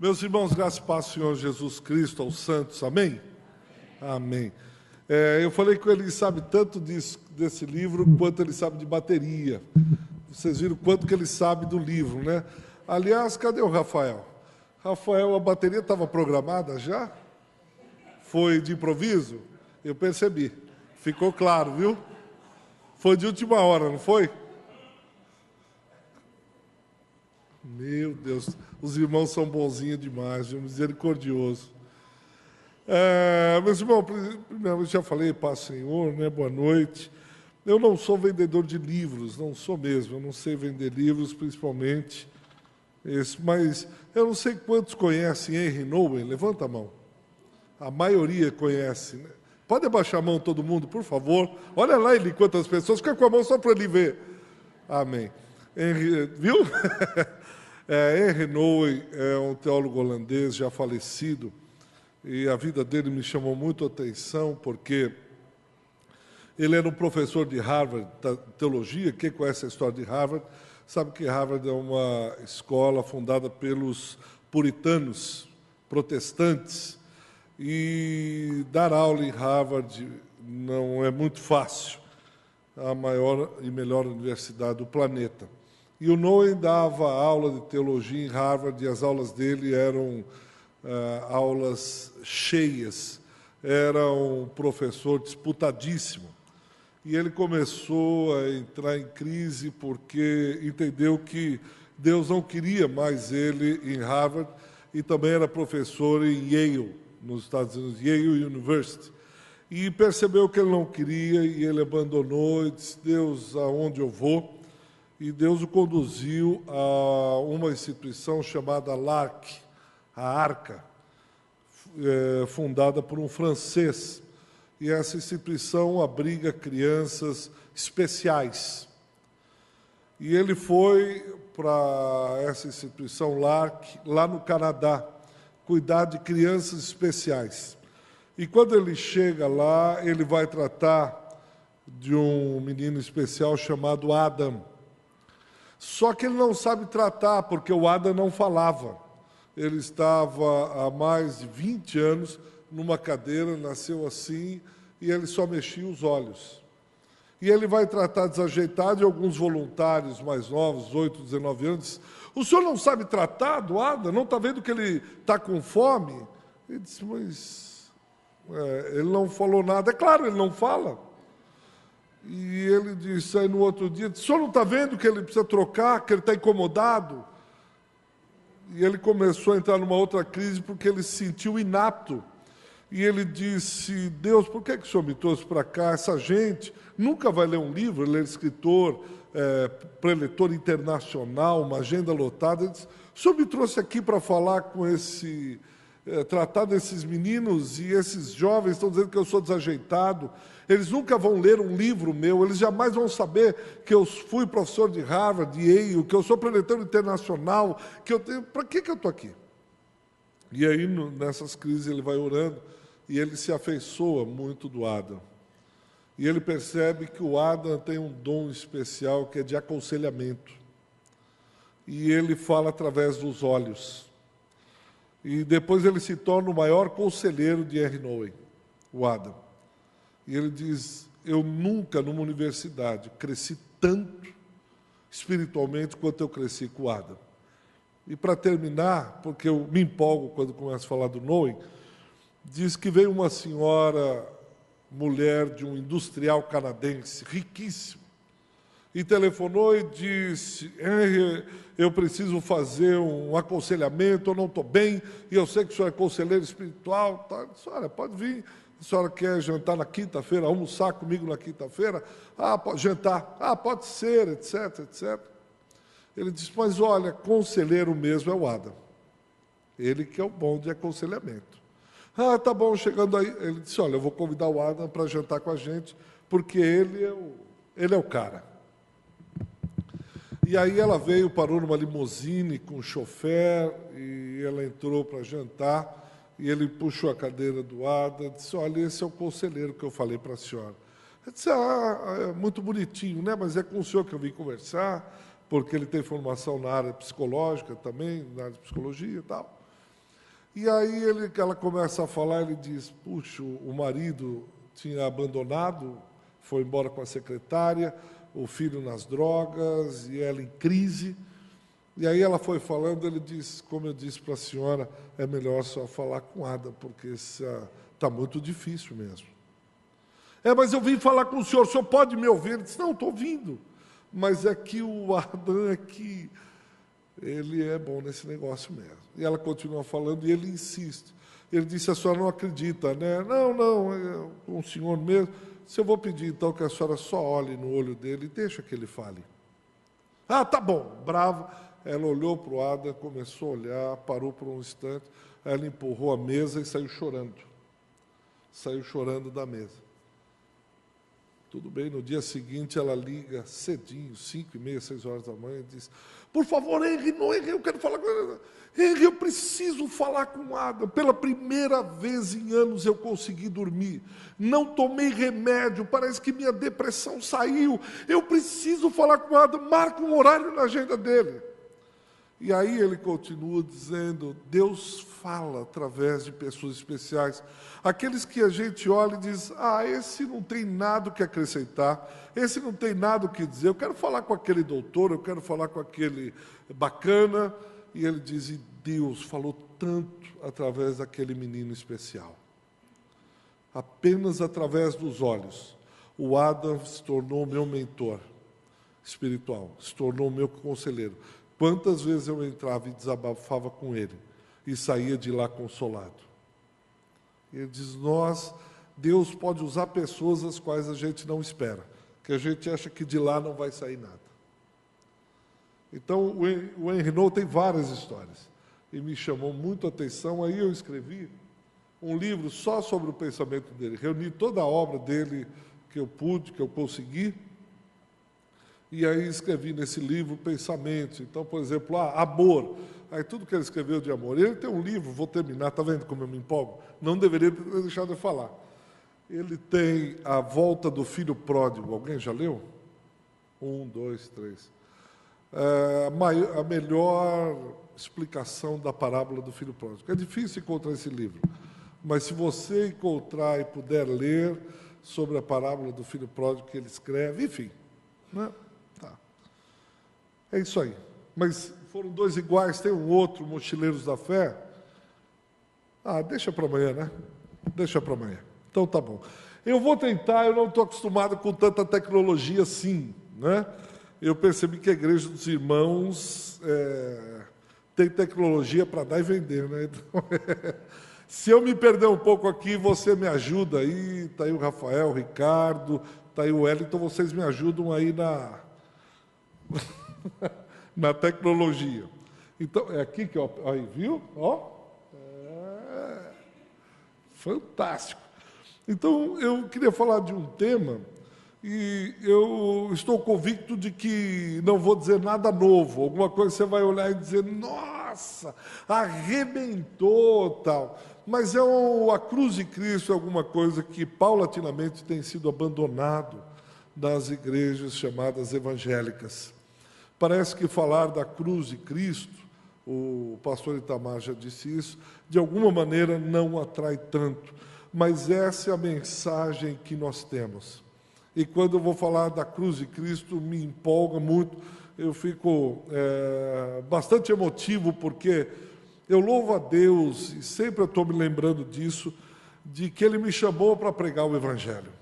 Meus irmãos, graças e paz, Senhor Jesus Cristo, aos santos, amém? Amém. Eu falei que ele sabe tanto desse livro, quanto ele sabe de bateria. Vocês viram quanto que ele sabe do livro, né? Aliás, cadê o Rafael? Rafael, a bateria estava programada já? Foi de improviso? Eu percebi. Ficou claro, viu? Foi de última hora, não foi? Meu Deus, os irmãos são bonzinhos demais, viu? Misericordioso. Meus irmãos, primeiramente já falei, paz Senhor, né? Boa noite. Eu não sou vendedor de livros, não sou mesmo, eu não sei vender livros, principalmente esse, mas eu não sei quantos conhecem Henry Nouwen, levanta a mão. A maioria conhece, né? Pode abaixar a mão todo mundo, por favor. Olha lá ele, quantas pessoas, fica com a mão só para ele ver. Amém. Henry, viu? Henry Nouwen é um teólogo holandês já falecido, e a vida dele me chamou muito a atenção, porque ele era um professor de Harvard, teologia. Quem conhece a história de Harvard, sabe que Harvard é uma escola fundada pelos puritanos, protestantes, e dar aula em Harvard não é muito fácil, a maior e melhor universidade do planeta. E o Nouwen dava aula de teologia em Harvard, e as aulas dele eram aulas cheias. Era um professor disputadíssimo. E ele começou a entrar em crise porque entendeu que Deus não queria mais ele em Harvard, e também era professor em Yale, nos Estados Unidos, Yale University. E percebeu que ele não queria, e ele abandonou, e disse: Deus, aonde eu vou? E Deus o conduziu a uma instituição chamada l'Arc, a Arca, fundada por um francês. E essa instituição abriga crianças especiais. E ele foi para essa instituição l'Arc, lá no Canadá, cuidar de crianças especiais. E quando ele chega lá, ele vai tratar de um menino especial chamado Adam. Só que ele não sabe tratar, porque o Adam não falava. Ele estava há mais de 20 anos numa cadeira, nasceu assim, e ele só mexia os olhos. E ele vai tratar desajeitado, e alguns voluntários mais novos, 18, 19 anos, o senhor não sabe tratar do Adam? Não está vendo que ele está com fome? Ele disse: mas ele não falou nada. É claro, ele não fala. E ele disse aí no outro dia: o senhor não está vendo que ele precisa trocar, que ele está incomodado? E ele começou a entrar numa outra crise porque ele se sentiu inapto. E ele disse: Deus, por que o senhor me trouxe para cá? Essa gente nunca vai ler um livro. Ele é escritor, preletor internacional, uma agenda lotada. Ele disse: o senhor me trouxe aqui para falar com tratar desses meninos, e esses jovens estão dizendo que eu sou desajeitado. Eles nunca vão ler um livro meu, eles jamais vão saber que eu fui professor de Harvard, de Yale, que eu sou preletor internacional, que eu tenho... Para que eu estou aqui? E aí, nessas crises, ele vai orando, e ele se afeiçoa muito do Adam. E ele percebe que o Adam tem um dom especial, que é de aconselhamento. E ele fala através dos olhos. E depois ele se torna o maior conselheiro de Henry Nouwen, o Adam. E ele diz: eu nunca, numa universidade, cresci tanto espiritualmente quanto eu cresci com o Adam. E para terminar, porque eu me empolgo quando começo a falar do Nouwen, diz que veio uma senhora, mulher de um industrial canadense, riquíssimo, e telefonou e disse: eu preciso fazer um aconselhamento, eu não estou bem, e eu sei que o senhor é conselheiro espiritual. Tá? Disse: olha, pode vir, a senhora quer jantar na quinta-feira, almoçar comigo na quinta-feira? Pode jantar. Pode ser, etc, etc. Ele disse: mas olha, conselheiro mesmo é o Adam. Ele que é o bom de aconselhamento. Tá bom, chegando aí. Ele disse: olha, eu vou convidar o Adam para jantar com a gente, porque ele é o cara. E aí ela veio, parou numa limusine com um chofer, e ela entrou para jantar, e ele puxou a cadeira do Adam e disse: olha, esse é o conselheiro que eu falei para a senhora. Ele disse: é muito bonitinho, né? Mas é com o senhor que eu vim conversar, porque ele tem formação na área psicológica também, na área de psicologia e tal. E aí ela começa a falar, ele diz, puxa, o marido tinha abandonado, foi embora com a secretária, o filho nas drogas, e ela em crise. E aí ela foi falando, ele disse, como eu disse para a senhora, é melhor só falar com Ada, porque está muito difícil mesmo. Mas eu vim falar com o senhor pode me ouvir? Ele disse, não, estou ouvindo. Mas é que o Adam é que ele é bom nesse negócio mesmo. E ela continua falando e ele insiste. Ele disse, a senhora não acredita, né? Não, é com o senhor mesmo. Se eu vou pedir, então, que a senhora só olhe no olho dele e deixa que ele fale. Ah, tá bom, bravo. Ela olhou para o Adam, começou a olhar, parou por um instante, aí ela empurrou a mesa e saiu chorando. Saiu chorando da mesa. Tudo bem, no dia seguinte ela liga cedinho, 5h30, 6 horas da manhã, e diz, por favor, Henry, eu quero falar com ele. Henry, eu preciso falar com o Adam. Pela primeira vez em anos eu consegui dormir. Não tomei remédio, parece que minha depressão saiu. Eu preciso falar com o Adam, marca um horário na agenda dele. E aí ele continua dizendo, Deus fala através de pessoas especiais. Aqueles que a gente olha e diz, esse não tem nada o que acrescentar, esse não tem nada o que dizer, eu quero falar com aquele doutor, eu quero falar com aquele bacana. E ele diz, e Deus falou tanto através daquele menino especial. Apenas através dos olhos. O Adam se tornou meu mentor espiritual, se tornou meu conselheiro. Quantas vezes eu entrava e desabafava com ele e saía de lá consolado. Ele diz, Deus pode usar pessoas as quais a gente não espera, que a gente acha que de lá não vai sair nada. Então, o Henry Nouwen tem várias histórias e me chamou muito a atenção. Aí eu escrevi um livro só sobre o pensamento dele, reuni toda a obra dele que eu pude, que eu consegui, e aí escrevi nesse livro pensamentos. Então, por exemplo, amor. Aí tudo que ele escreveu de amor. Ele tem um livro, vou terminar, está vendo como eu me empolgo? Não deveria ter deixado de falar. Ele tem A Volta do Filho Pródigo. Alguém já leu? 1, 2, 3. A melhor explicação da parábola do filho pródigo. É difícil encontrar esse livro, mas se você encontrar e puder ler sobre a parábola do filho pródigo que ele escreve, enfim, né? Tá. É isso aí. Mas foram dois iguais, tem um outro, Mochileiros da Fé. Deixa para amanhã, né? Deixa para amanhã. Então tá bom. Eu vou tentar, eu não estou acostumado com tanta tecnologia assim, né? Eu percebi que a Igreja dos Irmãos tem tecnologia para dar e vender, né? Então, se eu me perder um pouco aqui, você me ajuda aí. Está aí o Rafael, o Ricardo, está aí o Wellington, vocês me ajudam aí na tecnologia. Então, é aqui que eu... Aí, viu? Fantástico. Então, eu queria falar de um tema... E eu estou convicto de que não vou dizer nada novo, alguma coisa que você vai olhar e dizer, nossa, arrebentou, tal. Mas a cruz de Cristo é alguma coisa que paulatinamente tem sido abandonado das igrejas chamadas evangélicas. Parece que falar da cruz de Cristo, o pastor Itamar já disse isso, de alguma maneira não atrai tanto, mas essa é a mensagem que nós temos. E quando eu vou falar da cruz de Cristo, me empolga muito, eu fico bastante emotivo, porque eu louvo a Deus, e sempre eu estou me lembrando disso, de que Ele me chamou para pregar o Evangelho.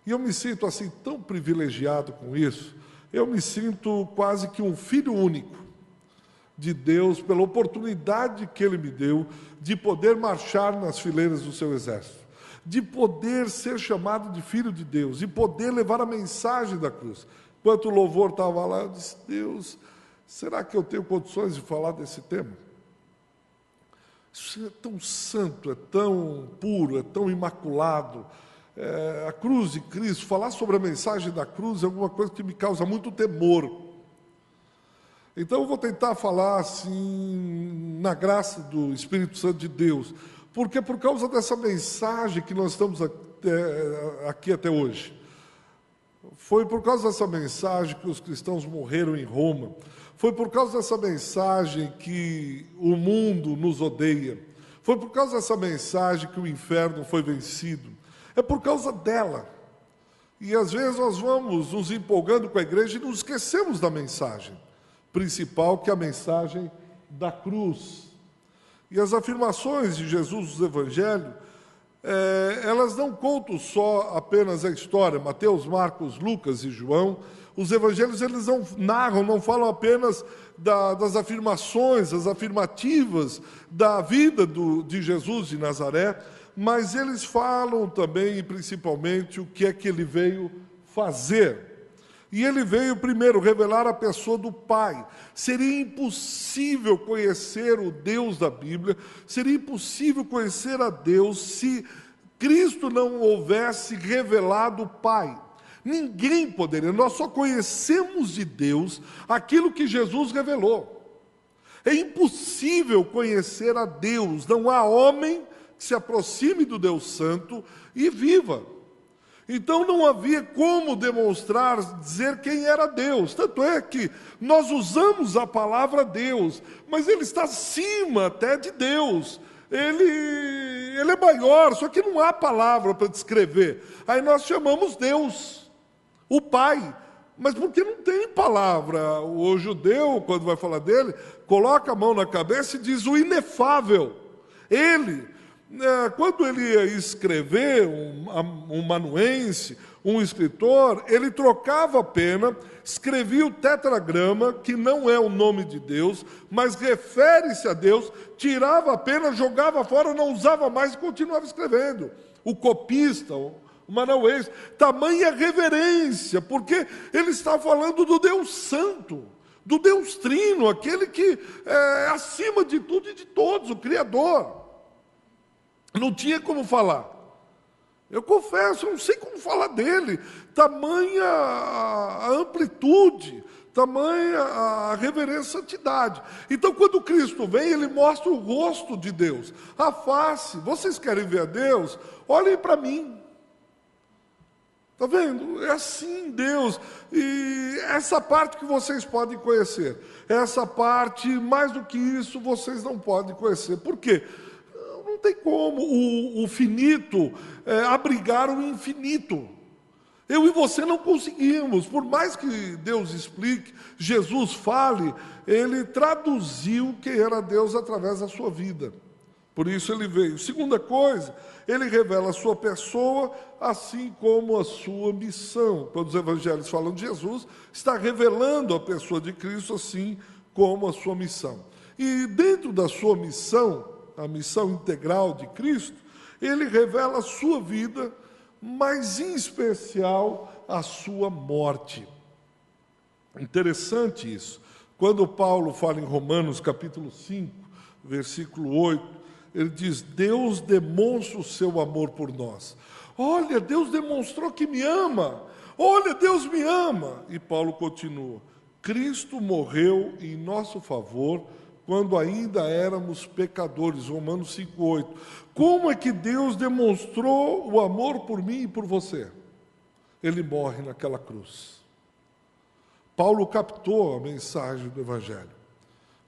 E eu me sinto assim tão privilegiado com isso, eu me sinto quase que um filho único de Deus, pela oportunidade que Ele me deu de poder marchar nas fileiras do seu exército, de poder ser chamado de filho de Deus, e poder levar a mensagem da cruz. Enquanto o louvor estava lá, eu disse, Deus, será que eu tenho condições de falar desse tema? Isso é tão santo, é tão puro, é tão imaculado. A cruz de Cristo, falar sobre a mensagem da cruz é alguma coisa que me causa muito temor. Então eu vou tentar falar assim, na graça do Espírito Santo de Deus, porque por causa dessa mensagem que nós estamos aqui até hoje, foi por causa dessa mensagem que os cristãos morreram em Roma, foi por causa dessa mensagem que o mundo nos odeia, Foi por causa dessa mensagem que o inferno foi vencido. É por causa dela. E às vezes nós vamos nos empolgando com a igreja e nos esquecemos da mensagem principal, que é a mensagem da cruz. E as afirmações de Jesus nos evangelhos, elas não contam só apenas a história, Mateus, Marcos, Lucas e João. Os evangelhos, eles não narram, não falam apenas das afirmações, as afirmativas da vida de Jesus de Nazaré, mas eles falam também, e principalmente, o que é que ele veio fazer. E ele veio, primeiro, revelar a pessoa do Pai. Seria impossível conhecer o Deus da Bíblia, seria impossível conhecer a Deus se Cristo não houvesse revelado o Pai. Ninguém poderia, nós só conhecemos de Deus aquilo que Jesus revelou. É impossível conhecer a Deus, não há homem que se aproxime do Deus Santo e viva. Então não havia como demonstrar, dizer quem era Deus. Tanto é que nós usamos a palavra Deus, mas ele está acima até de Deus. Ele é maior, só que não há palavra para descrever. Aí nós chamamos Deus, o Pai, mas porque não tem palavra. O judeu, quando vai falar dele, coloca a mão na cabeça e diz o inefável. Ele, quando ele ia escrever, um amanuense, um escritor, ele trocava a pena, escrevia o tetragrama, que não é o nome de Deus, mas refere-se a Deus, tirava a pena, jogava fora, não usava mais e continuava escrevendo. O copista, o amanuense, tamanha reverência, porque ele está falando do Deus Santo, do Deus Trino, aquele que é acima de tudo e de todos, o Criador. Não tinha como falar. Eu confesso, eu não sei como falar dele. Tamanha a amplitude, tamanha a reverência à santidade. Então, quando Cristo vem, ele mostra o rosto de Deus, a face. Vocês querem ver a Deus? Olhem para mim. Está vendo? É assim Deus. E essa parte que vocês podem conhecer, essa parte, mais do que isso, vocês não podem conhecer. Por quê? Não tem como o finito abrigar o infinito. Eu e você não conseguimos. Por mais que Deus explique, Jesus fale, ele traduziu quem era Deus através da sua vida. Por isso ele veio. Segunda coisa, ele revela a sua pessoa, assim como a sua missão. Quando os evangelhos falam de Jesus, está revelando a pessoa de Cristo, assim como a sua missão. E dentro da sua missão, a missão integral de Cristo, ele revela a sua vida, mas em especial a sua morte. Interessante isso. Quando Paulo fala em Romanos capítulo 5, versículo 8, ele diz: Deus demonstra o seu amor por nós. Olha, Deus demonstrou que me ama. Olha, Deus me ama. E Paulo continua: Cristo morreu em nosso favor quando ainda éramos pecadores, Romanos 5,8. Como é que Deus demonstrou o amor por mim e por você? Ele morre naquela cruz. Paulo captou a mensagem do Evangelho.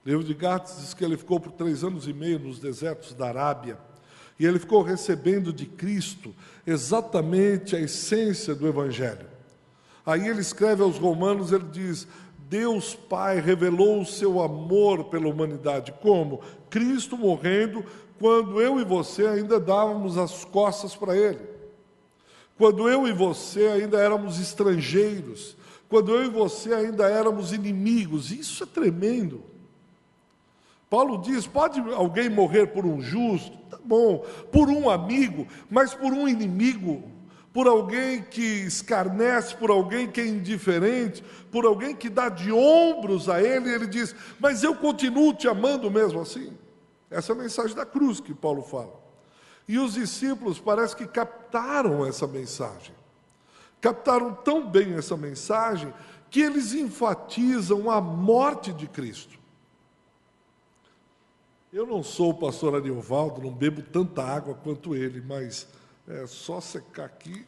O livro de Gálatas diz que ele ficou por 3 anos e meio nos desertos da Arábia, e ele ficou recebendo de Cristo exatamente a essência do Evangelho. Aí ele escreve aos Romanos, ele diz: Deus Pai revelou o seu amor pela humanidade. Como? Cristo morrendo quando eu e você ainda dávamos as costas para Ele. Quando eu e você ainda éramos estrangeiros. Quando eu e você ainda éramos inimigos. Isso é tremendo. Paulo diz: pode alguém morrer por um justo? Tá bom. Por um amigo, mas por um inimigo, por alguém que escarnece, por alguém que é indiferente, por alguém que dá de ombros a ele, ele diz: mas eu continuo te amando mesmo assim. Essa é a mensagem da cruz que Paulo fala. E os discípulos parece que captaram essa mensagem. Captaram tão bem essa mensagem que eles enfatizam a morte de Cristo. Eu não sou o pastor Ariovaldo, não bebo tanta água quanto ele, mas é só secar aqui.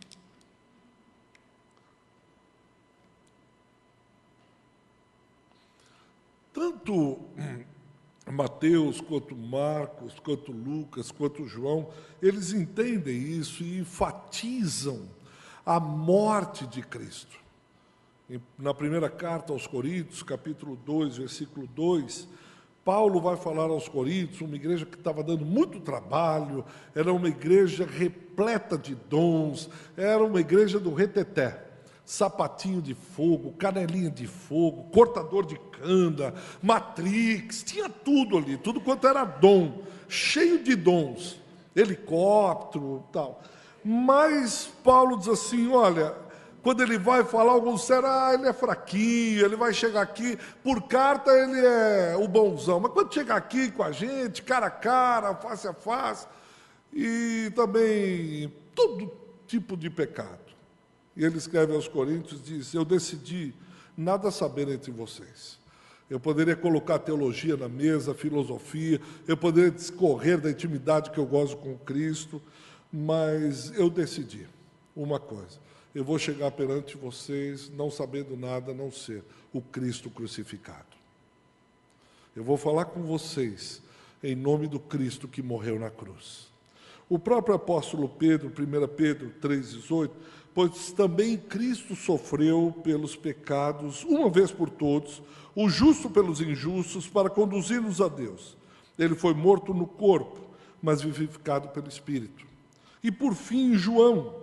Tanto Mateus, quanto Marcos, quanto Lucas, quanto João, eles entendem isso e enfatizam a morte de Cristo. Na primeira carta aos Coríntios, capítulo 2, versículo 2, Paulo vai falar aos Coríntios, uma igreja que estava dando muito trabalho, era uma igreja repleta de dons, era uma igreja do reteté. Sapatinho de fogo, canelinha de fogo, cortador de cana, matrix, tinha tudo ali, tudo quanto era dom, cheio de dons, helicóptero e tal. Mas Paulo diz assim, olha, quando ele vai falar, alguns disseram, ele é fraquinho, ele vai chegar aqui, por carta ele é o bonzão, mas quando chegar aqui com a gente, cara a cara, face a face, e também todo tipo de pecado. E ele escreve aos Coríntios, diz, eu decidi nada saber entre vocês. Eu poderia colocar teologia na mesa, filosofia, eu poderia discorrer da intimidade que eu gosto com Cristo, mas eu decidi uma coisa, eu vou chegar perante vocês não sabendo nada a não ser o Cristo crucificado. Eu vou falar com vocês em nome do Cristo que morreu na cruz. O próprio apóstolo Pedro, 1 Pedro 3,18, pois também Cristo sofreu pelos pecados, uma vez por todos, o justo pelos injustos, para conduzir-nos a Deus. Ele foi morto no corpo, mas vivificado pelo Espírito. E por fim, João,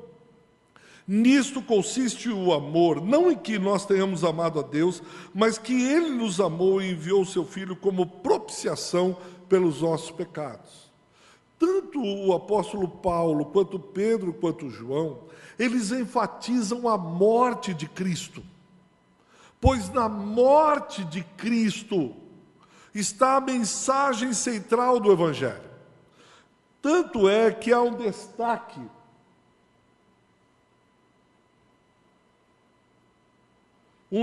nisto consiste o amor, não em que nós tenhamos amado a Deus, mas que Ele nos amou e enviou o Seu Filho como propiciação pelos nossos pecados. Tanto o apóstolo Paulo, quanto Pedro, quanto João, eles enfatizam a morte de Cristo. Pois na morte de Cristo está a mensagem central do Evangelho. Tanto é que há um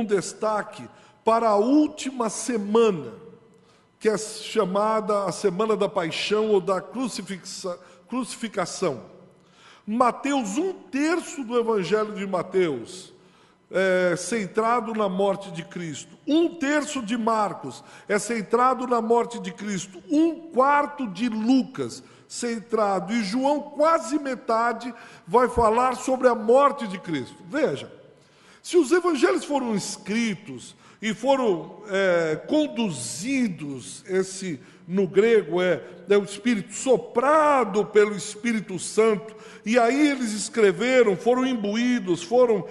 destaque para a última semana, que é chamada a Semana da Paixão ou da Crucificação. Mateus, 1/3 do Evangelho de Mateus é centrado na morte de Cristo. 1/3 de Marcos é centrado na morte de Cristo. 1/4 de Lucas centrado. E João, quase metade, vai falar sobre a morte de Cristo. Veja, se os evangelhos foram escritos e foram conduzidos, no grego é o Espírito, soprado pelo Espírito Santo, e aí eles escreveram, foram imbuídos, foram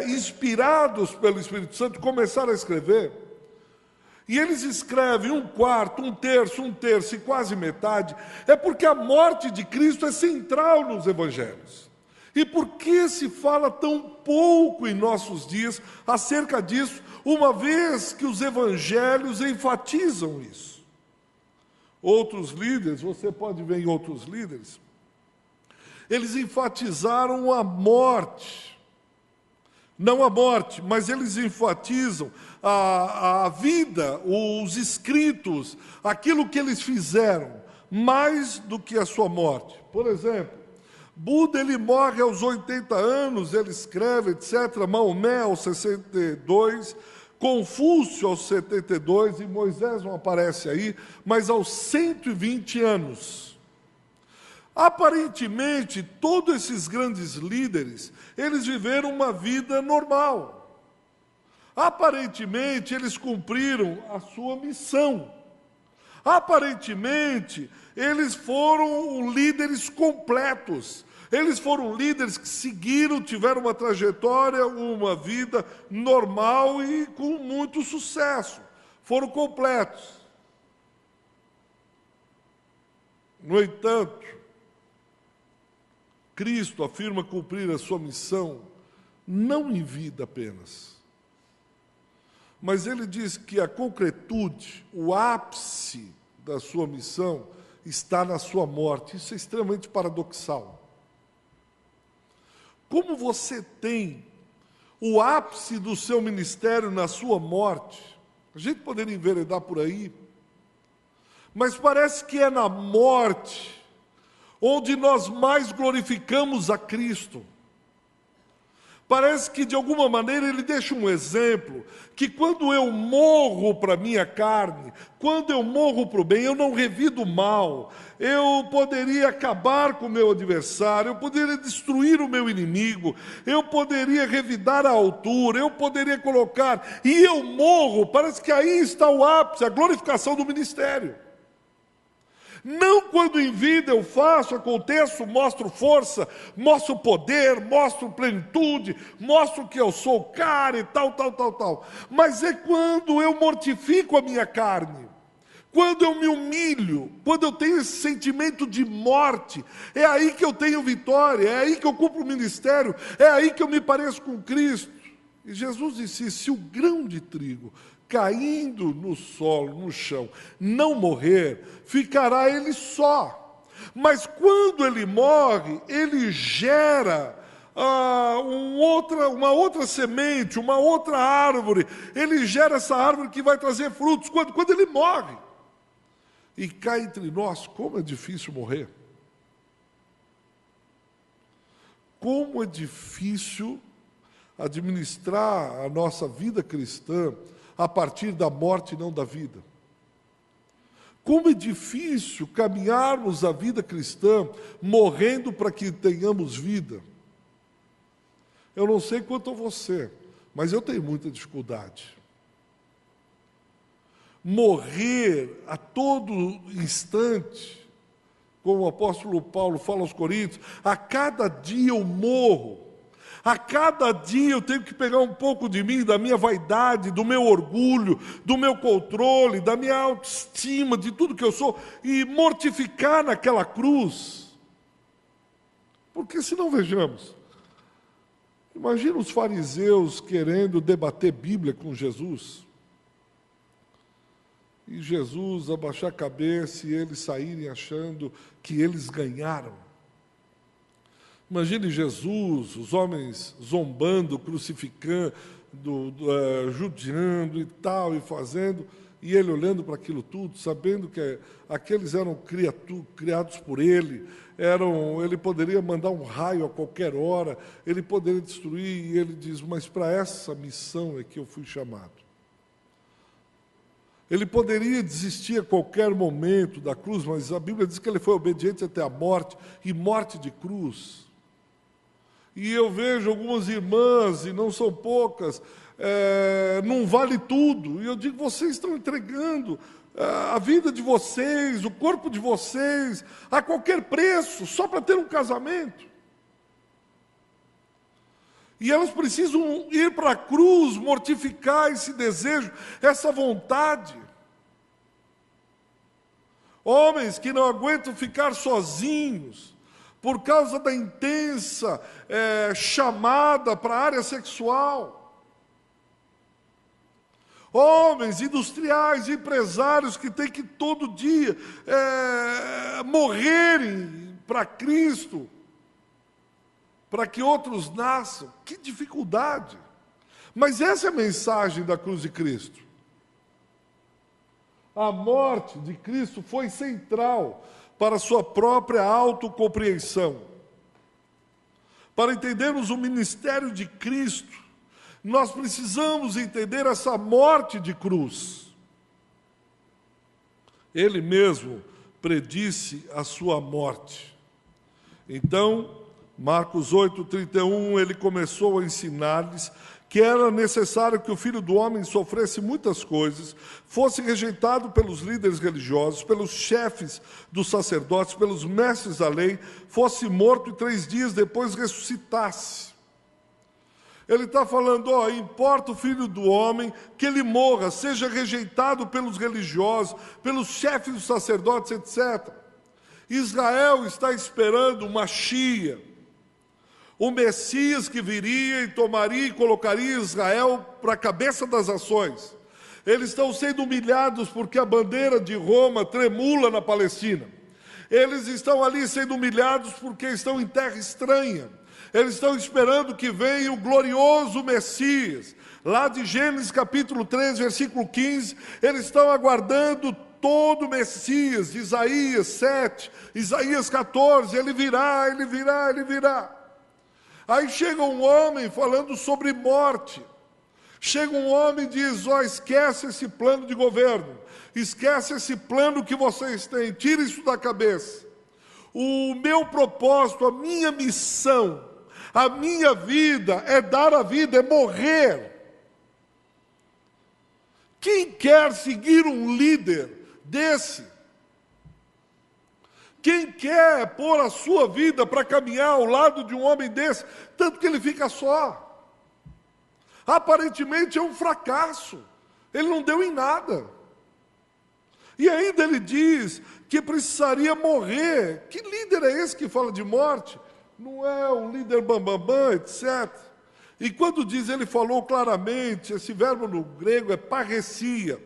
inspirados pelo Espírito Santo, começaram a escrever, e eles escrevem 1/4, 1/3 e quase metade, é porque a morte de Cristo é central nos evangelhos. E por que se fala tão pouco em nossos dias acerca disso, uma vez que os evangelhos enfatizam isso? Outros líderes, você pode ver em outros líderes, eles enfatizaram a morte. Não a morte, mas eles enfatizam a vida, os escritos, aquilo que eles fizeram, mais do que a sua morte. Por exemplo, Buda, ele morre aos 80 anos, ele escreve, etc. Maomé, aos 62, Confúcio, aos 72, e Moisés não aparece aí, mas aos 120 anos. Aparentemente, todos esses grandes líderes, eles viveram uma vida normal. Aparentemente, eles cumpriram a sua missão. Aparentemente, eles foram líderes completos. Eles foram líderes que seguiram, tiveram uma trajetória, uma vida normal e com muito sucesso. Foram completos. No entanto, Cristo afirma cumprir a sua missão não em vida apenas, mas ele diz que a concretude, o ápice da sua missão está na sua morte. Isso é extremamente paradoxal. Como você tem o ápice do seu ministério na sua morte, a gente poderia enveredar por aí, mas parece que é na morte onde nós mais glorificamos a Cristo. Parece que, de alguma maneira, ele deixa um exemplo, que quando eu morro para a minha carne, quando eu morro para o bem, eu não revido o mal, eu poderia acabar com o meu adversário, eu poderia destruir o meu inimigo, eu poderia revidar a altura, eu poderia colocar, e eu morro, parece que aí está o ápice, a glorificação do ministério. Não quando em vida eu faço, aconteço, mostro força, mostro poder, mostro plenitude, mostro que eu sou o cara e tal. Mas é quando eu mortifico a minha carne, quando eu me humilho, quando eu tenho esse sentimento de morte, é aí que eu tenho vitória, é aí que eu cumpro o ministério, é aí que eu me pareço com Cristo. E Jesus disse, se o grão de trigo caindo no solo, no chão, não morrer, ficará ele só. Mas quando ele morre, ele gera uma outra semente, uma outra árvore. Ele gera essa árvore que vai trazer frutos. Quando ele morre. E cá entre nós, como é difícil morrer. Como é difícil administrar a nossa vida cristã a partir da morte e não da vida. Como é difícil caminharmos a vida cristã morrendo para que tenhamos vida. Eu não sei quanto a você, mas eu tenho muita dificuldade. Morrer a todo instante, como o apóstolo Paulo fala aos Coríntios, a cada dia eu morro. A cada dia eu tenho que pegar um pouco de mim, da minha vaidade, do meu orgulho, do meu controle, da minha autoestima, de tudo que eu sou, e mortificar naquela cruz. Porque senão, vejamos, imagina os fariseus querendo debater Bíblia com Jesus, e Jesus abaixar a cabeça e eles saírem achando que eles ganharam. Imagine Jesus, os homens zombando, crucificando, judiando e tal, e fazendo, e ele olhando para aquilo tudo, sabendo que aqueles eram criados por ele, ele poderia mandar um raio a qualquer hora, ele poderia destruir, e ele diz, mas para essa missão é que eu fui chamado. Ele poderia desistir a qualquer momento da cruz, mas a Bíblia diz que ele foi obediente até a morte, e morte de cruz. E eu vejo algumas irmãs, e não são poucas, não vale tudo. E eu digo, vocês estão entregando a vida de vocês, o corpo de vocês, a qualquer preço, só para ter um casamento. E elas precisam ir para a cruz, mortificar esse desejo, essa vontade. Homens que não aguentam ficar sozinhos, por causa da intensa chamada para a área sexual. Homens industriais, empresários que têm que todo dia morrerem para Cristo, para que outros nasçam. Que dificuldade! Mas essa é a mensagem da cruz de Cristo. A morte de Cristo foi central para a sua própria autocompreensão. Para entendermos o ministério de Cristo, nós precisamos entender essa morte de cruz. Ele mesmo predisse a sua morte. Então, Marcos 8:31, ele começou a ensinar-lhes que era necessário que o Filho do Homem sofresse muitas coisas, fosse rejeitado pelos líderes religiosos, pelos chefes dos sacerdotes, pelos mestres da lei, fosse morto e 3 dias depois ressuscitasse. Ele está falando, importa o Filho do Homem que ele morra, seja rejeitado pelos religiosos, pelos chefes dos sacerdotes, etc. Israel está esperando uma Mashiach, o Messias que viria e tomaria e colocaria Israel para a cabeça das nações. Eles estão sendo humilhados porque a bandeira de Roma tremula na Palestina. Eles estão ali sendo humilhados porque estão em terra estranha. Eles estão esperando que venha o glorioso Messias. Lá de Gênesis capítulo 3, versículo 15, eles estão aguardando todo o Messias, Isaías 7, Isaías 14, ele virá, ele virá, ele virá. Aí chega um homem falando sobre morte. Chega um homem e diz: esquece esse plano de governo, esquece esse plano que vocês têm, tira isso da cabeça. O meu propósito, a minha missão, a minha vida é dar a vida, é morrer. Quem quer seguir um líder desse? Quem quer pôr a sua vida para caminhar ao lado de um homem desse, tanto que ele fica só? Aparentemente é um fracasso, ele não deu em nada. E ainda ele diz que precisaria morrer. Que líder é esse que fala de morte? Não é um líder bambambam, etc. E quando diz, ele falou claramente, esse verbo no grego é parresia.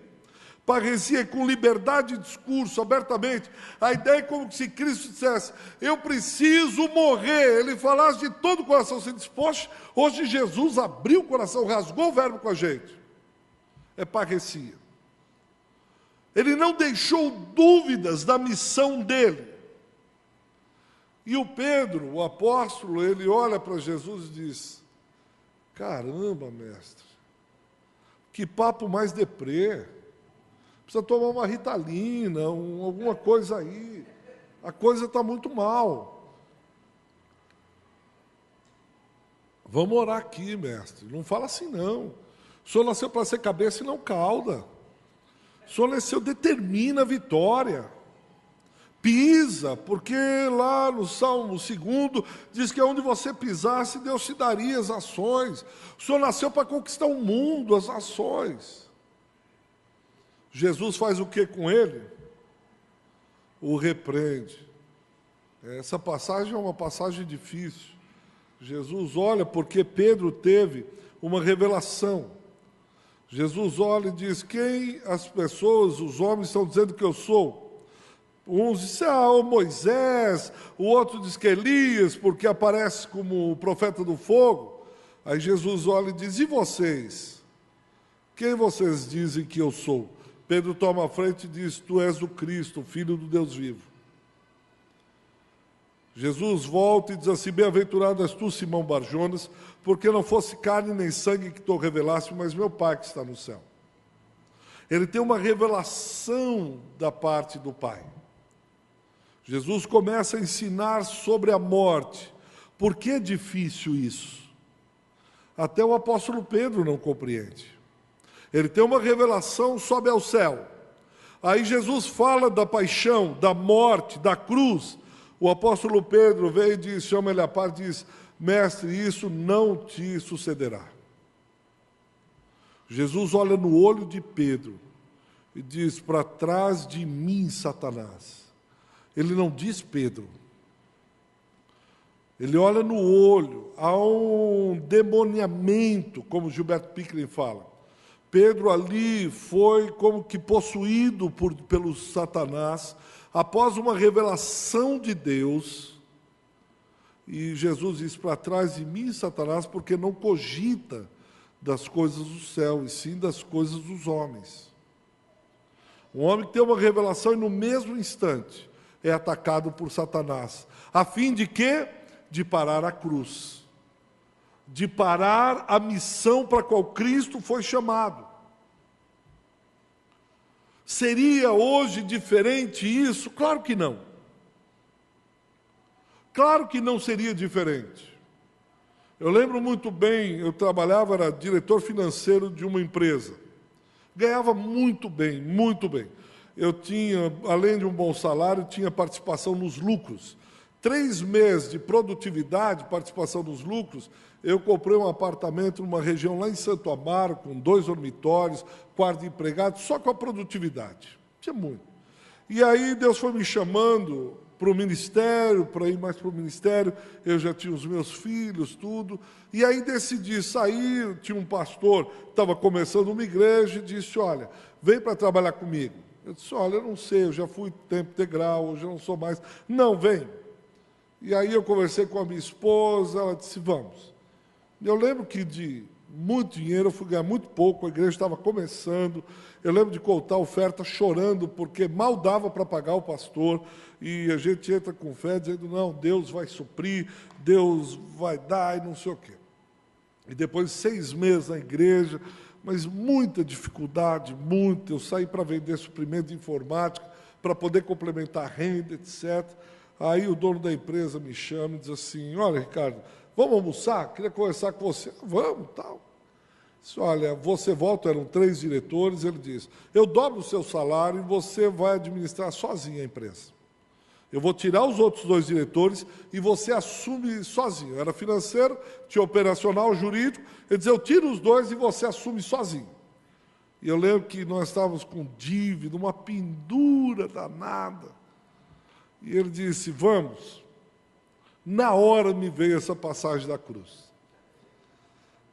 Parresia é com liberdade de discurso, abertamente. A ideia é como se Cristo dissesse: eu preciso morrer. Ele falasse de todo o coração. Você diz: poxa, hoje Jesus abriu o coração, rasgou o verbo com a gente. É parresia. Ele não deixou dúvidas da missão dele. E o Pedro, o apóstolo, ele olha para Jesus e diz: caramba, mestre, que papo mais deprê. Precisa tomar uma Ritalina, alguma coisa aí. A coisa está muito mal. Vamos orar aqui, mestre. Não fala assim, não. O senhor nasceu para ser cabeça e não cauda. O senhor nasceu, determina a vitória. Pisa, porque lá no Salmo 2 diz que onde você pisasse, Deus te daria as ações. O senhor nasceu para conquistar o mundo, as ações. Jesus faz o que com ele? O repreende. Essa passagem é uma passagem difícil. Jesus olha porque Pedro teve uma revelação. Jesus olha e diz: quem as pessoas, os homens estão dizendo que eu sou? Uns dizem: o Moisés, o outro diz que é Elias, porque aparece como o profeta do fogo. Aí Jesus olha e diz: e vocês? Quem vocês dizem que eu sou? Pedro toma a frente e diz: tu és o Cristo, o Filho do Deus vivo. Jesus volta e diz assim: bem-aventurado és tu, Simão Barjonas, porque não fosse carne nem sangue que tu revelaste, mas meu Pai que está no céu. Ele tem uma revelação da parte do Pai. Jesus começa a ensinar sobre a morte. Por que é difícil isso? Até o apóstolo Pedro não compreende. Ele tem uma revelação, sobe ao céu. Aí Jesus fala da paixão, da morte, da cruz. O apóstolo Pedro veio e diz, chama ele à parte e diz: mestre, isso não te sucederá. Jesus olha no olho de Pedro e diz: para trás de mim, Satanás. Ele não diz Pedro. Ele olha no olho, há um demoniamento, como Gilberto Pickering fala. Pedro ali foi como que possuído pelo Satanás, após uma revelação de Deus. E Jesus diz: para trás de mim, Satanás, porque não cogita das coisas do céu, e sim das coisas dos homens. Um homem que tem uma revelação e no mesmo instante é atacado por Satanás. A fim de quê? De parar a cruz. De parar a missão para a qual Cristo foi chamado. Seria hoje diferente isso? Claro que não. Claro que não seria diferente. Eu lembro muito bem, eu trabalhava, era diretor financeiro de uma empresa. Ganhava muito bem, muito bem. Eu tinha, além de um bom salário, tinha participação nos lucros. 3 meses de produtividade, participação nos lucros, eu comprei um apartamento numa região lá em Santo Amaro, com 2 dormitórios, quarto de empregado, só com a produtividade. Tinha muito. E aí Deus foi me chamando para o ministério, para ir mais para o ministério, eu já tinha os meus filhos, tudo, e aí decidi sair. Tinha um pastor, estava começando uma igreja, e disse: olha, vem para trabalhar comigo. Eu disse: olha, eu não sei, eu já fui tempo integral, hoje eu não sou mais. Não, vem. E aí eu conversei com a minha esposa, ela disse: vamos. Eu lembro que de muito dinheiro, eu fui ganhar muito pouco, a igreja estava começando. Eu lembro de contar a oferta chorando, porque mal dava para pagar o pastor, e a gente entra com fé, dizendo, não, Deus vai suprir, Deus vai dar, e não sei o quê. E depois de 6 meses na igreja, mas muita dificuldade, muito. Eu saí para vender suprimento de informática, para poder complementar a renda, etc. Aí o dono da empresa me chama e diz assim, olha, Ricardo, vamos almoçar? Queria conversar com você. Vamos, tal. Disse, olha, você volta, eram 3 diretores, ele disse, eu dobro o seu salário e você vai administrar sozinho a empresa. Eu vou tirar os outros 2 diretores e você assume sozinho. Era financeiro, tinha operacional, jurídico. Ele dizia, eu tiro os 2 e você assume sozinho. E eu lembro que nós estávamos com dívida, uma pendura danada. E ele disse, vamos. Na hora me veio essa passagem da cruz.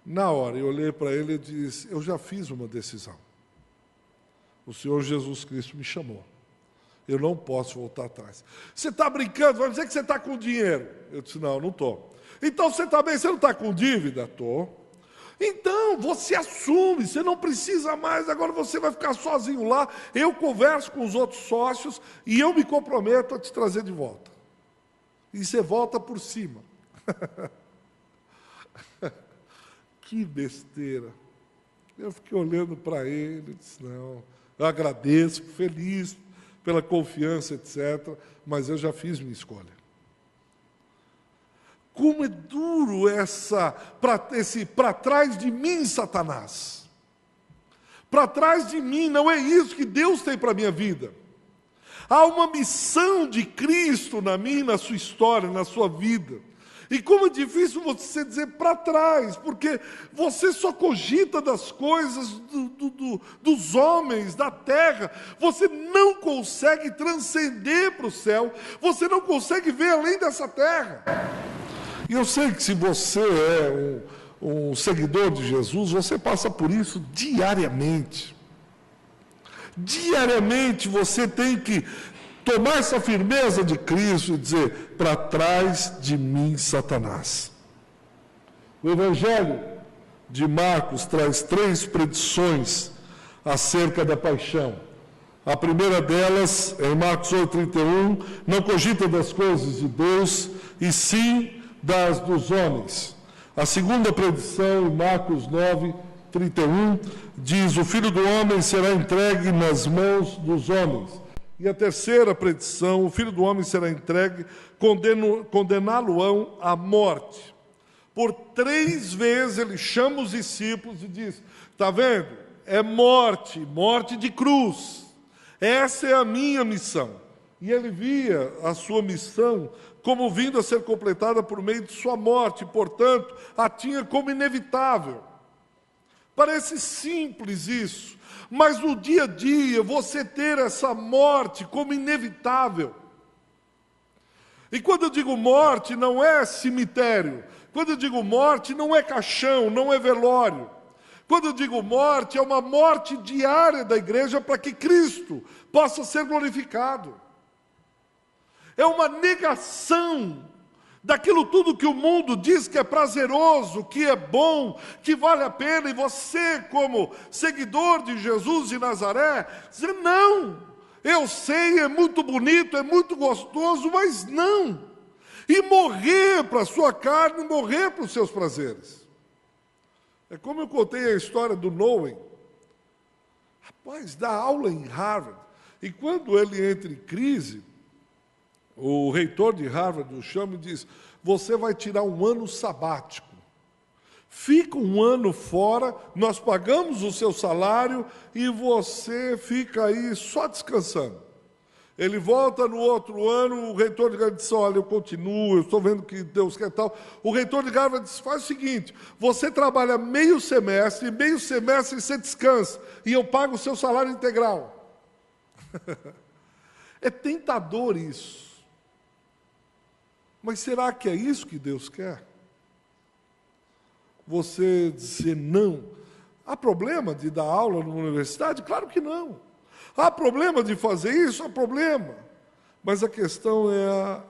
Na hora, eu olhei para ele e disse, eu já fiz uma decisão. O Senhor Jesus Cristo me chamou. Eu não posso voltar atrás. Você está brincando? Vai dizer que você está com dinheiro. Eu disse, não, não estou. Então, você está bem? Você não está com dívida? Estou. Então, você assume, você não precisa mais, agora você vai ficar sozinho lá, eu converso com os outros sócios e eu me comprometo a te trazer de volta. E você volta por cima. Que besteira. Eu fiquei olhando para ele, disse, não, eu agradeço, feliz pela confiança, etc., mas eu já fiz minha escolha. Como é duro esse para trás de mim, Satanás. Para trás de mim, não é isso que Deus tem para a minha vida. Há uma missão de Cristo na minha, na sua história, na sua vida. E como é difícil você dizer para trás, porque você só cogita das coisas dos homens, da terra. Você não consegue transcender para o céu, você não consegue ver além dessa terra. E eu sei que se você é um seguidor de Jesus, você passa por isso diariamente. Diariamente você tem que tomar essa firmeza de Cristo e dizer, para trás de mim, Satanás. O Evangelho de Marcos traz 3 predições acerca da paixão. A primeira delas, em Marcos 8:31, não cogita das coisas de Deus, e sim das dos homens. A segunda predição, em Marcos 9:31, diz, o Filho do Homem será entregue nas mãos dos homens. E a terceira predição, o Filho do Homem será entregue, condená-lo-ão à morte. Por 3 vezes ele chama os discípulos e diz, está vendo? É morte, morte de cruz. Essa é a minha missão. E ele via a sua missão como vindo a ser completada por meio de sua morte, portanto, a tinha como inevitável. Parece simples isso, mas no dia a dia você ter essa morte como inevitável. E quando eu digo morte, não é cemitério. Quando eu digo morte, não é caixão, não é velório. Quando eu digo morte, é uma morte diária da igreja para que Cristo possa ser glorificado. É uma negação daquilo tudo que o mundo diz que é prazeroso, que é bom, que vale a pena, e você, como seguidor de Jesus de Nazaré, dizer, não, eu sei, é muito bonito, é muito gostoso, mas não. E morrer para a sua carne, morrer para os seus prazeres. É como eu contei a história do Nowen. Rapaz, dá aula em Harvard, e quando ele entra em crise, o reitor de Harvard o chama e diz, você vai tirar um ano sabático. Fica um ano fora, nós pagamos o seu salário e você fica aí só descansando. Ele volta no outro ano, o reitor de Harvard diz, olha, eu continuo, eu estou vendo que Deus quer tal. O reitor de Harvard diz, faz o seguinte, você trabalha meio semestre você descansa, e eu pago o seu salário integral. É tentador isso. Mas será que é isso que Deus quer? Você dizer não. Há problema de dar aula numa universidade? Claro que não. Há problema de fazer isso? Há problema. Mas a questão é a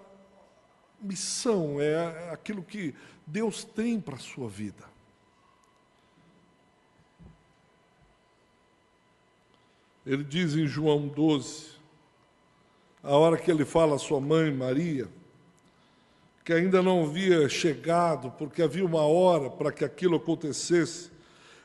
missão, é aquilo que Deus tem para a sua vida. Ele diz em João 12, a hora que ele fala à sua mãe, Maria, que ainda não havia chegado, porque havia uma hora para que aquilo acontecesse.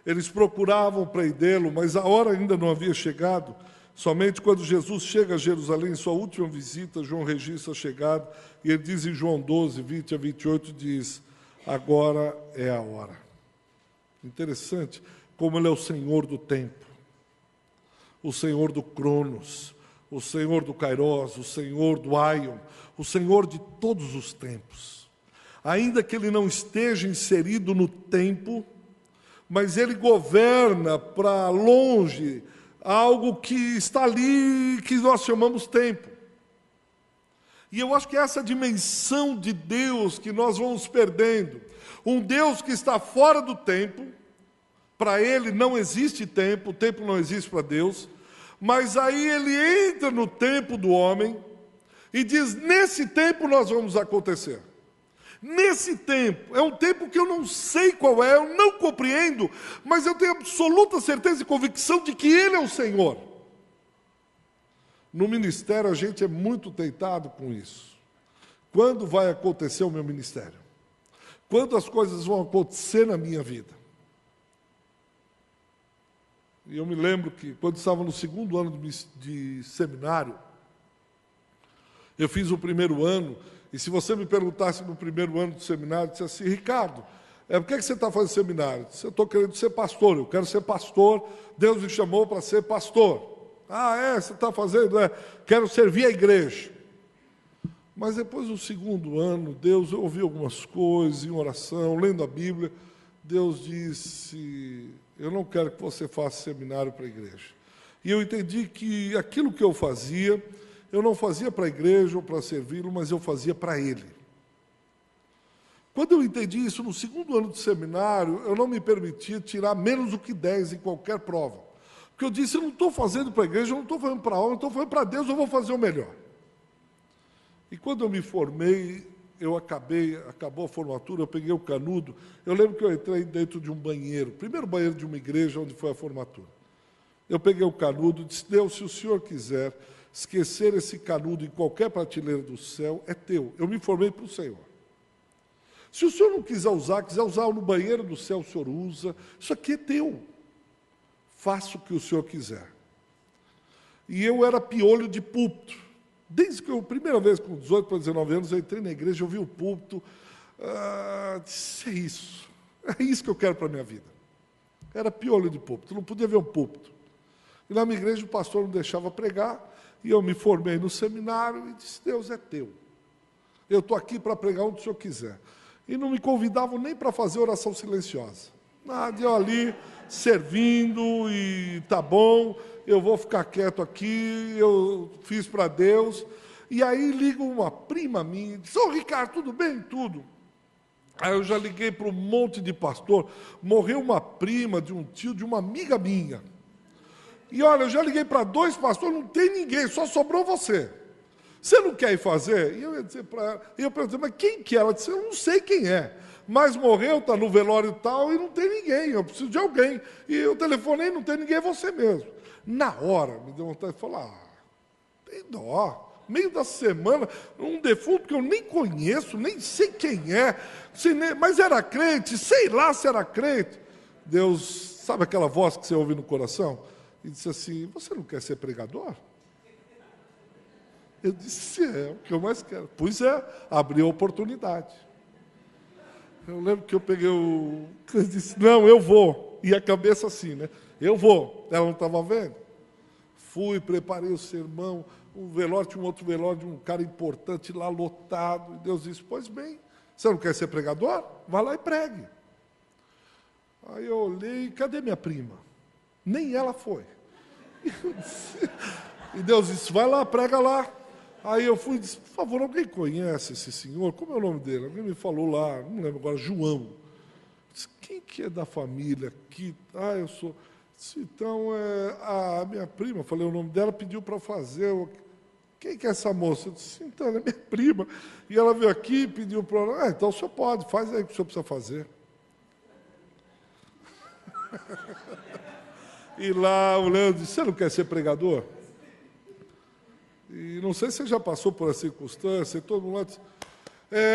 Eles procuravam prendê-lo, mas a hora ainda não havia chegado. Somente quando Jesus chega a Jerusalém, em sua última visita, João registra a chegada, e ele diz em João 12, 20 a 28, diz, agora é a hora. Interessante como ele é o Senhor do tempo, o Senhor do Cronos, o Senhor do Kairos, o Senhor do Aion, o Senhor de todos os tempos. Ainda que ele não esteja inserido no tempo, mas ele governa para longe algo que está ali, que nós chamamos tempo. E eu acho que é essa dimensão de Deus que nós vamos perdendo. Um Deus que está fora do tempo, para ele não existe tempo, o tempo não existe para Deus, mas aí ele entra no tempo do homem e diz, nesse tempo nós vamos acontecer. Nesse tempo, é um tempo que eu não sei qual é, eu não compreendo, mas eu tenho absoluta certeza e convicção de que Ele é o Senhor. No ministério, a gente é muito tentado com isso. Quando vai acontecer o meu ministério? Quando as coisas vão acontecer na minha vida? E eu me lembro que, quando estava no segundo ano de seminário, eu fiz o primeiro ano, e se você me perguntasse no primeiro ano do seminário, eu disse assim, Ricardo, por que você está fazendo seminário? Eu disse, eu estou querendo ser pastor, eu quero ser pastor, Deus me chamou para ser pastor. Ah, você está fazendo? Quero servir a igreja. Mas depois do segundo ano, eu ouvi algumas coisas em oração, lendo a Bíblia, Deus disse, eu não quero que você faça seminário para a igreja. E eu entendi que aquilo que eu fazia, eu não fazia para a igreja ou para servi-lo, mas eu fazia para Ele. Quando eu entendi isso, no segundo ano de seminário, eu não me permitia tirar menos do que 10 em qualquer prova. Porque eu disse, eu não estou fazendo para a igreja, eu não estou fazendo para a homem, eu estou fazendo para Deus, eu vou fazer o melhor. E quando eu me formei, acabou a formatura, eu peguei o canudo, eu lembro que eu entrei dentro de um banheiro, primeiro banheiro de uma igreja onde foi a formatura. Eu peguei o canudo e disse, Deus, se o Senhor quiser esquecer esse canudo em qualquer prateleira do céu, é teu. Eu me formei para o Senhor. Se o Senhor não quiser usar no banheiro do céu, o Senhor usa. Isso aqui é teu. Faça o que o Senhor quiser. E eu era piolho de púlpito. Desde que a primeira vez, com 18 para 19 anos, eu entrei na igreja, eu vi o púlpito, disse, é isso que eu quero para a minha vida. Era piolho de púlpito, não podia ver um púlpito. E na minha igreja o pastor não deixava pregar, e eu me formei no seminário e disse, Deus é teu. Eu estou aqui para pregar onde o Senhor quiser. E não me convidavam nem para fazer oração silenciosa. Nada, eu ali, servindo, e tá bom, eu vou ficar quieto aqui, eu fiz para Deus. E aí liga uma prima minha, diz, Ricardo, tudo bem? Tudo. Aí eu já liguei para um monte de pastor, morreu uma prima de um tio, de uma amiga minha. E olha, eu já liguei para 2 pastores, não tem ninguém, só sobrou você. Você não quer ir fazer? E eu ia dizer para ela, e eu perguntei, mas quem que é? Ela disse, eu não sei quem é. Mas morreu, está no velório e tal, e não tem ninguém, eu preciso de alguém. E eu telefonei, não tem ninguém, é você mesmo. Na hora, me deu vontade de falar, tem dó. Meio da semana, um defunto que eu nem conheço, nem sei quem é, mas era crente, sei lá se era crente. Deus, sabe aquela voz que você ouve no coração? E disse assim, você não quer ser pregador? Eu disse, o que eu mais quero. Pois abriu a oportunidade. Eu lembro que eu peguei eu disse, não, eu vou. E a cabeça assim, né? Eu vou. Ela não estava vendo. Fui, preparei o sermão, tinha um outro velório de um cara importante lá, lotado. E Deus disse, pois bem, você não quer ser pregador? Vá lá e pregue. Aí eu olhei, cadê minha prima? Nem ela foi. E Deus disse, vai lá, prega lá. Aí eu fui e disse, por favor, alguém conhece esse senhor? Como é o nome dele? Alguém me falou lá, não lembro agora, João. Disse, quem que é da família aqui? Eu sou. Disse, então, a minha prima, falei o nome dela, pediu para fazer. Quem que é essa moça? Eu disse, então, ela é minha prima. E ela veio aqui e pediu para ela, então o senhor pode, faz aí o que o senhor precisa fazer. E lá o Leandro disse, você não quer ser pregador? E não sei se você já passou por essa circunstância, e todo mundo lá disse,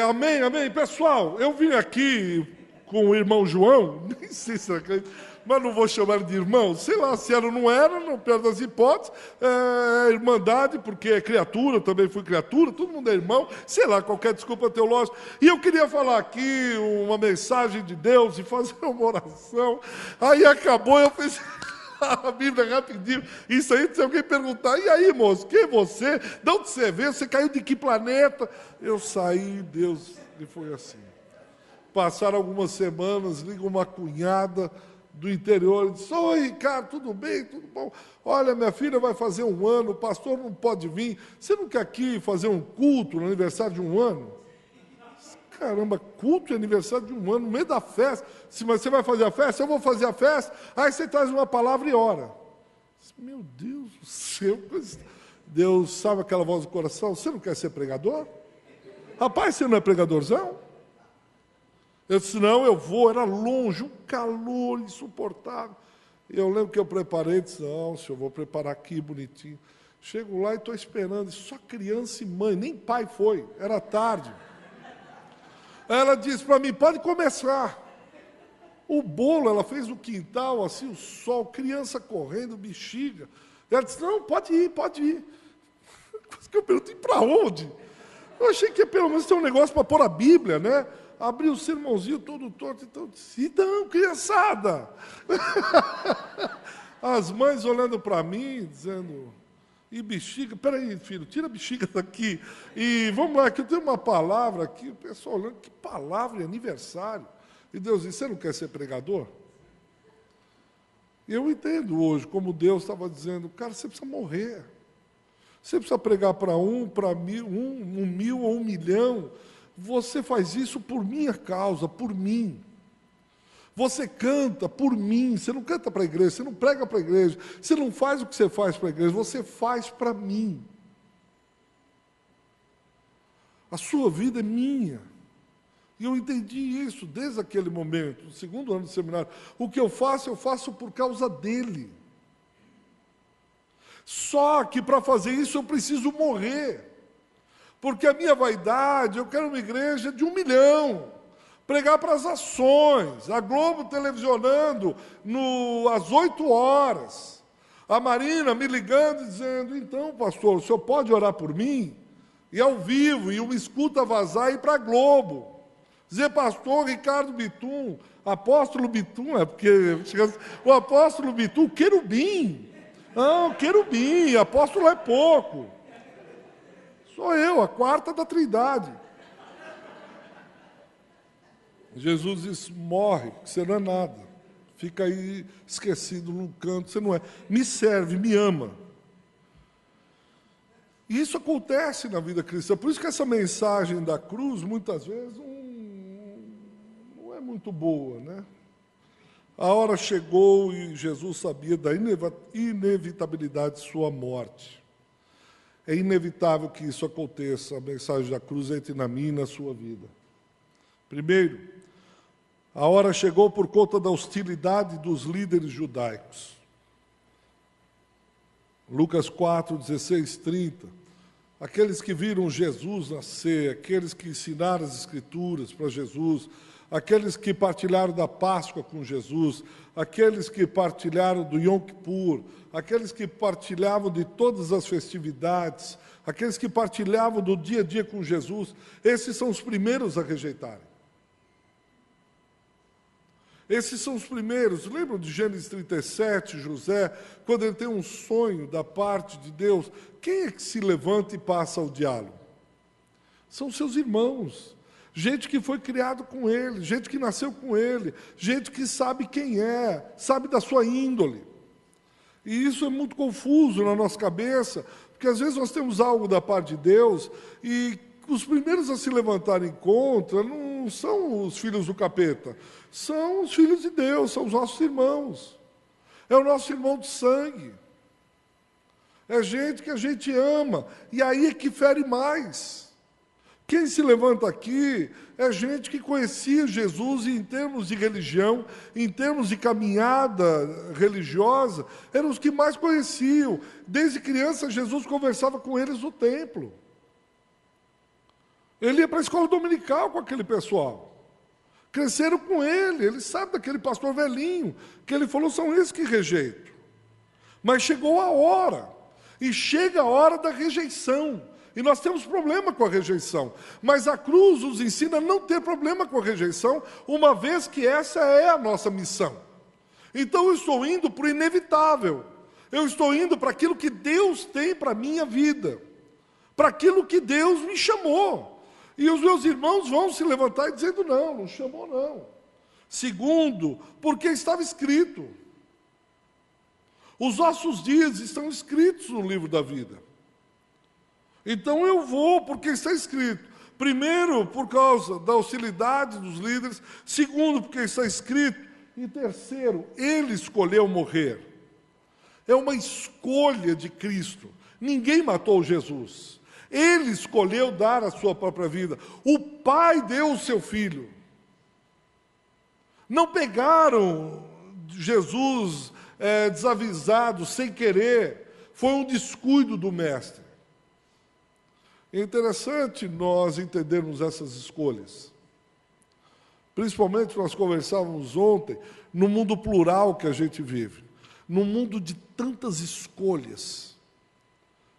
amém, amém. Pessoal, eu vim aqui com o irmão João, nem sei se era, mas não vou chamar ele de irmão, sei lá se era ou não era, não perto das hipóteses, irmandade, porque é criatura, eu também fui criatura, todo mundo é irmão, sei lá, qualquer desculpa teológica. E eu queria falar aqui uma mensagem de Deus e fazer uma oração. Aí acabou, eu fiz a Bíblia rapidinho. Isso aí, se alguém perguntar, e aí, moço, quem é você? De onde você veio? Você caiu de que planeta? Eu saí, Deus, e foi assim. Passaram algumas semanas, liga uma cunhada do interior e disse, oi, Ricardo, tudo bem? Tudo bom? Olha, minha filha vai fazer 1 ano, o pastor não pode vir. Você não quer aqui fazer um culto no aniversário de 1 ano? Caramba, culto e aniversário de 1 ano, no meio da festa. Mas você vai fazer a festa? Eu vou fazer a festa. Aí você traz uma palavra e ora. Meu Deus do céu. Deus sabe aquela voz do coração? Você não quer ser pregador? Rapaz, você não é pregadorzão? Eu disse, não, eu vou. Era longe, um calor insuportável. E eu lembro que eu preparei, disse, não, senhor, vou preparar aqui bonitinho. Chego lá e estou esperando, só criança e mãe, nem pai foi, era tarde. Ela disse para mim, pode começar. O bolo, ela fez no quintal, assim, o sol, criança correndo, bexiga. Ela disse, não, pode ir, pode ir. Eu perguntei, para onde? Eu achei que pelo menos ter um negócio para pôr a Bíblia, né? Abri o sermãozinho todo torto, então eu disse, então, criançada. As mães olhando para mim, dizendo, e bexiga, peraí, filho, tira a bexiga daqui. E vamos lá, que eu tenho uma palavra aqui, o pessoal olhando, que palavra, é aniversário. E Deus disse, você não quer ser pregador? E eu entendo hoje, como Deus estava dizendo, cara, você precisa morrer. Você precisa pregar para 1, para 1.000, 1.000 ou 1 milhão. Você faz isso por minha causa, por mim. Você canta por mim, você não canta para a igreja, você não prega para a igreja, você não faz o que você faz para a igreja, você faz para mim. A sua vida é minha. E eu entendi isso desde aquele momento, no 2º ano do seminário. O que eu faço por causa dele. Só que para fazer isso eu preciso morrer. Porque a minha vaidade, eu quero uma igreja de 1 milhão. Pregar para as ações. A Globo televisionando às 8 horas. A Marina me ligando e dizendo, então, pastor, o senhor pode orar por mim? E ao vivo, e uma escuta vazar e ir para a Globo. Dizer, pastor Ricardo Bitum, apóstolo Bitum, porque o apóstolo Bitum, querubim. Não, querubim, apóstolo é pouco. Sou eu, a 4ª da Trindade. Jesus disse, morre, porque você não é nada. Fica aí esquecido num canto, você não é. Me serve, me ama. E isso acontece na vida cristã. Por isso que essa mensagem da cruz, muitas vezes, não é muito boa, né? A hora chegou e Jesus sabia da inevitabilidade de sua morte. É inevitável que isso aconteça, a mensagem da cruz entre na minha e na sua vida. Primeiro, a hora chegou por conta da hostilidade dos líderes judaicos. Lucas 4, 16, 30. Aqueles que viram Jesus nascer, aqueles que ensinaram as Escrituras para Jesus, aqueles que partilharam da Páscoa com Jesus, aqueles que partilharam do Yom Kippur, aqueles que partilhavam de todas as festividades, aqueles que partilhavam do dia a dia com Jesus, esses são os primeiros a rejeitarem. Esses são os primeiros. Lembram de Gênesis 37, José, quando ele tem um sonho da parte de Deus? Quem é que se levanta e passa o diálogo? São seus irmãos. Gente que foi criado com ele, gente que nasceu com ele, gente que sabe quem é, sabe da sua índole. E isso é muito confuso na nossa cabeça, porque às vezes nós temos algo da parte de Deus e os primeiros a se levantarem contra não são os filhos do capeta, são os filhos de Deus, são os nossos irmãos. É o nosso irmão de sangue. É gente que a gente ama, e aí é que fere mais. Quem se levanta aqui é gente que conhecia Jesus e, em termos de religião, em termos de caminhada religiosa, eram os que mais conheciam. Desde criança, Jesus conversava com eles no templo. Ele ia para a escola dominical com aquele pessoal. Cresceram com ele, ele sabe daquele pastor velhinho, que ele falou, são esses que rejeitam. Mas chegou a hora, e chega a hora da rejeição. E nós temos problema com a rejeição. Mas a cruz nos ensina a não ter problema com a rejeição, uma vez que essa é a nossa missão. Então eu estou indo para o inevitável. Eu estou indo para aquilo que Deus tem para a minha vida. Para aquilo que Deus me chamou. E os meus irmãos vão se levantar e dizendo, não chamou não. Segundo, porque estava escrito. Os nossos dias estão escritos no livro da vida. Então eu vou porque está escrito. Primeiro, por causa da hostilidade dos líderes. Segundo, porque está escrito. E terceiro, ele escolheu morrer. É uma escolha de Cristo. Ninguém matou Jesus. Ele escolheu dar a sua própria vida. O Pai deu o seu Filho. Não pegaram Jesus desavisado, sem querer. Foi um descuido do Mestre. É interessante nós entendermos essas escolhas. Principalmente, nós conversávamos ontem, no mundo plural que a gente vive. Num mundo de tantas escolhas.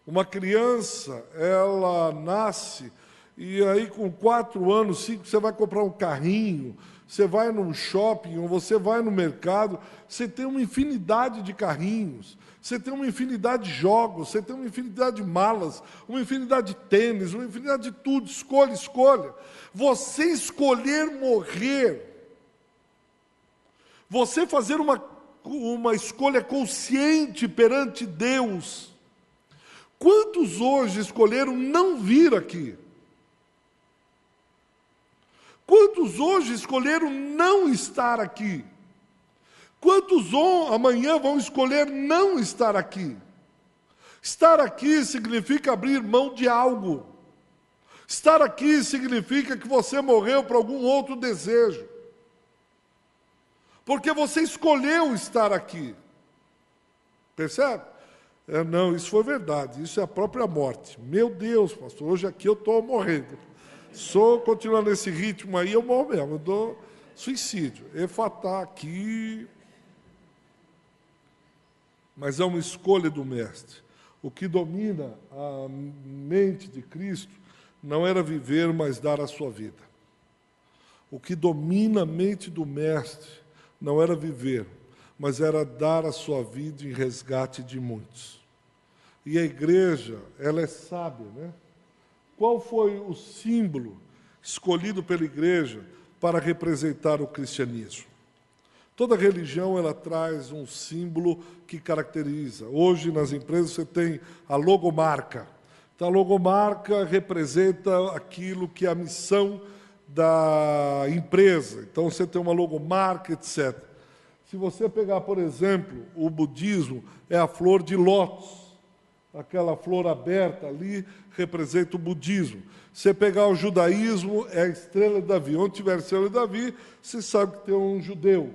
Uma criança, ela nasce, e aí com 4 anos, 5, você vai comprar um carrinho, você vai num shopping, ou você vai no mercado, você tem uma infinidade de carrinhos, você tem uma infinidade de jogos, você tem uma infinidade de malas, uma infinidade de tênis, uma infinidade de tudo, escolha. Você escolher morrer, você fazer uma escolha consciente perante Deus. Quantos hoje escolheram não vir aqui? Quantos hoje escolheram não estar aqui? Quantos amanhã vão escolher não estar aqui? Estar aqui significa abrir mão de algo. Estar aqui significa que você morreu para algum outro desejo. Porque você escolheu estar aqui. Percebe? Não, isso foi verdade. Isso é a própria morte. Meu Deus, pastor, hoje aqui eu estou morrendo. Continuando nesse ritmo aí, eu morro mesmo. Eu dou suicídio. Efatá aqui. Mas é uma escolha do Mestre. O que domina a mente de Cristo não era viver, mas dar a sua vida. O que domina a mente do Mestre não era viver, mas era dar a sua vida em resgate de muitos. E a igreja, ela é sábia, né? Qual foi o símbolo escolhido pela igreja para representar o cristianismo? Toda religião, ela traz um símbolo que caracteriza. Hoje, nas empresas, você tem a logomarca. Então, a logomarca representa aquilo que é a missão da empresa. Então, você tem uma logomarca, etc. Se você pegar, por exemplo, o budismo, é a flor de lótus. Aquela flor aberta ali representa o budismo. Se você pegar o judaísmo, é a estrela de Davi. Onde tiver a estrela de Davi, você sabe que tem um judeu.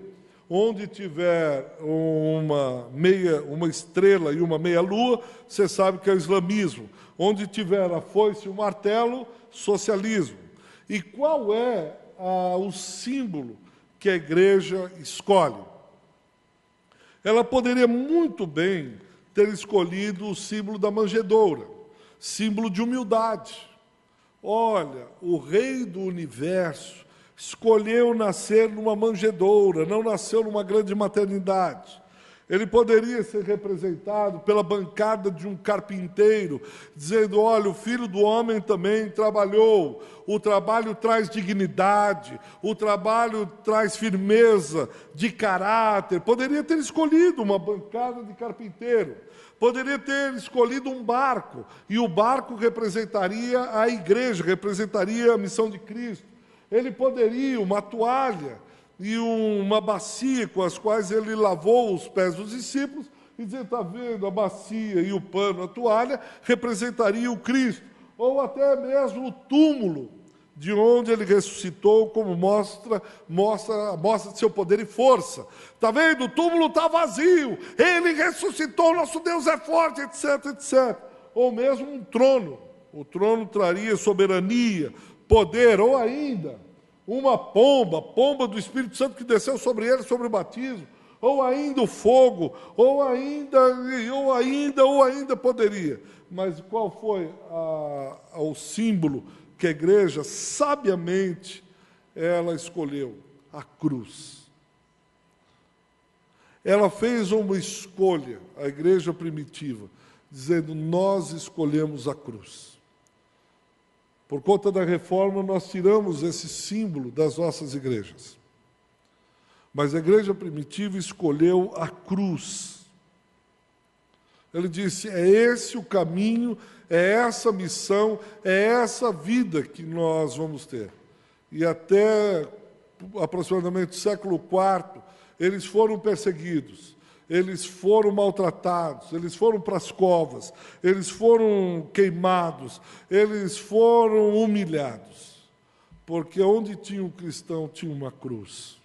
Onde tiver uma estrela e uma meia-lua, você sabe que é o islamismo. Onde tiver a foice e o martelo, socialismo. E qual é o símbolo que a igreja escolhe? Ela poderia muito bem ter escolhido o símbolo da manjedoura, símbolo de humildade. Olha, o rei do universo escolheu nascer numa manjedoura, não nasceu numa grande maternidade. Ele poderia ser representado pela bancada de um carpinteiro, dizendo, olha, o Filho do Homem também trabalhou, o trabalho traz dignidade, o trabalho traz firmeza de caráter. Poderia ter escolhido uma bancada de carpinteiro, poderia ter escolhido um barco, e o barco representaria a igreja, representaria a missão de Cristo. Ele poderia, uma toalha e uma bacia com as quais ele lavou os pés dos discípulos, e dizer, está vendo, a bacia e o pano, a toalha, representaria o Cristo. ou até mesmo o túmulo de onde ele ressuscitou, como mostra de seu poder e força. Está vendo? O túmulo está vazio, ele ressuscitou, nosso Deus é forte, etc, etc. Ou mesmo um trono. O trono traria soberania, poder, ou ainda uma pomba do Espírito Santo que desceu sobre ele, sobre o batismo, ou ainda o fogo, ou ainda poderia. Mas qual foi o símbolo que a igreja, sabiamente, ela escolheu? A cruz. Ela fez uma escolha, a igreja primitiva, dizendo, nós escolhemos a cruz. Por conta da reforma, nós tiramos esse símbolo das nossas igrejas. Mas a igreja primitiva escolheu a cruz. Ele disse, é esse o caminho, é essa a missão, é essa a vida que nós vamos ter. E até aproximadamente o século IV, eles foram perseguidos, eles foram maltratados, eles foram para as covas, eles foram queimados, eles foram humilhados. Porque onde tinha um cristão, tinha uma cruz.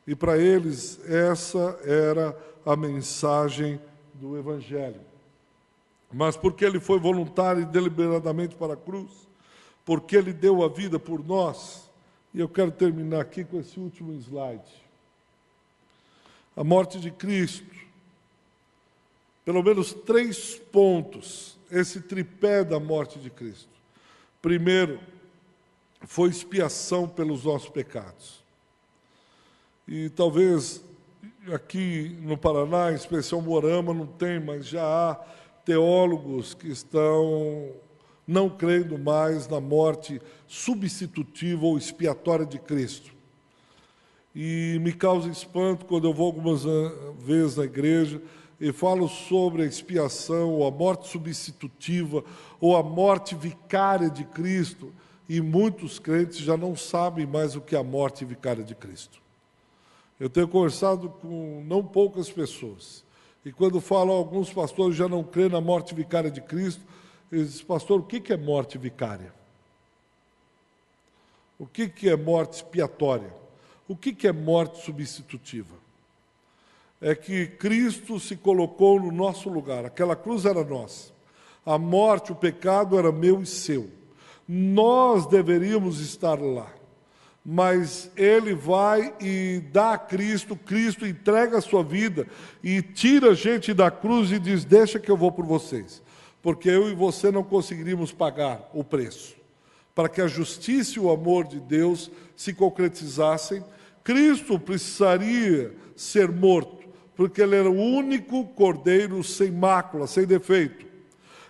E para eles, essa era a mensagem do Evangelho. Mas porque ele foi voluntário e deliberadamente para a cruz, porque ele deu a vida por nós, e eu quero terminar aqui com esse último slide. A morte de Cristo, pelo menos 3 pontos, esse tripé da morte de Cristo. Primeiro, foi expiação pelos nossos pecados. E talvez aqui no Paraná, em especial Moarama, não tem, mas já há teólogos que estão não crendo mais na morte substitutiva ou expiatória de Cristo. E me causa espanto quando eu vou algumas vezes na igreja e falo sobre a expiação, ou a morte substitutiva, ou a morte vicária de Cristo, e muitos crentes já não sabem mais o que é a morte vicária de Cristo. Eu tenho conversado com não poucas pessoas, e quando falo, alguns pastores já não creem na morte vicária de Cristo, eles dizem, pastor, o que é morte vicária? O que é morte expiatória? O que é morte substitutiva? É que Cristo se colocou no nosso lugar, aquela cruz era nossa, a morte, o pecado era meu e seu, nós deveríamos estar lá. Mas ele vai e dá a Cristo, Cristo entrega a sua vida e tira a gente da cruz e diz, deixa que eu vou por vocês, porque eu e você não conseguiríamos pagar o preço. Para que a justiça e o amor de Deus se concretizassem, Cristo precisaria ser morto, porque ele era o único cordeiro sem mácula, sem defeito.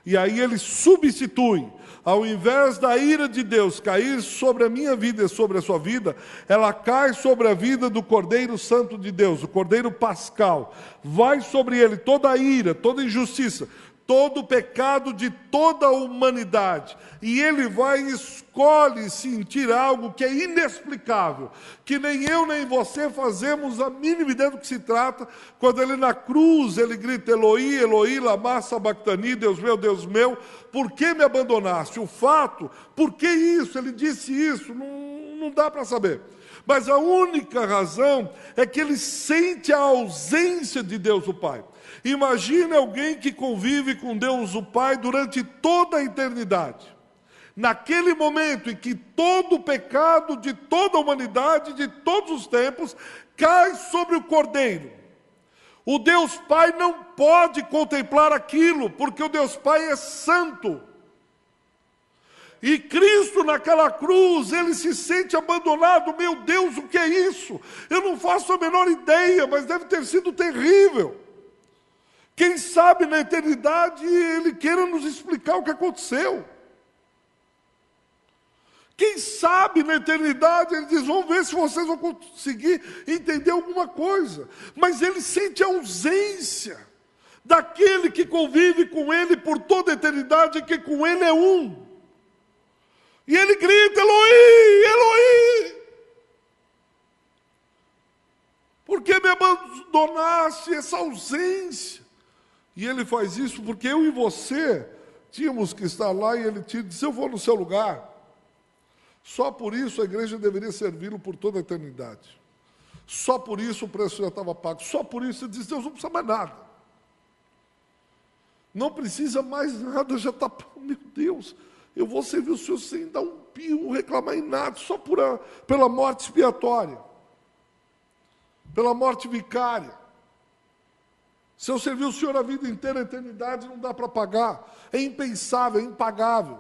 E aí ele substitui. Ao invés da ira de Deus cair sobre a minha vida e sobre a sua vida, ela cai sobre a vida do Cordeiro Santo de Deus, o Cordeiro Pascal. Vai sobre ele toda a ira, toda a injustiça, todo o pecado de toda a humanidade. E ele vai e escolhe sentir algo que é inexplicável, que nem eu nem você fazemos a mínima ideia do que se trata, quando ele na cruz, ele grita, Eloi, Eloi, lama sabachthani, Deus meu, por que me abandonaste? O fato, por que isso? Ele disse isso, não dá para saber. Mas a única razão é que ele sente a ausência de Deus o Pai. Imagine alguém que convive com Deus o Pai durante toda a eternidade. Naquele momento em que todo o pecado de toda a humanidade, de todos os tempos, cai sobre o Cordeiro. O Deus Pai não pode contemplar aquilo, porque o Deus Pai é santo. E Cristo naquela cruz, ele se sente abandonado. Meu Deus, o que é isso? Eu não faço a menor ideia, mas deve ter sido terrível. Quem sabe na eternidade ele queira nos explicar o que aconteceu. Quem sabe na eternidade ele diz, vamos ver se vocês vão conseguir entender alguma coisa. Mas ele sente a ausência daquele que convive com ele por toda a eternidade, que com ele é um. E ele grita, Eloi, Eloi, por que me abandonaste? Essa ausência. E ele faz isso porque eu e você tínhamos que estar lá e ele disse, eu vou no seu lugar. Só por isso a igreja deveria servi-lo por toda a eternidade. Só por isso o preço já estava pago. Só por isso ele disse, Deus não precisa mais nada. Não precisa mais nada, já está... Meu Deus, eu vou servir o Senhor sem dar um pio, reclamar em nada, só pela morte expiatória. Pela morte vicária. Se eu servir o Senhor a vida inteira, a eternidade, não dá para pagar. É impensável, é impagável.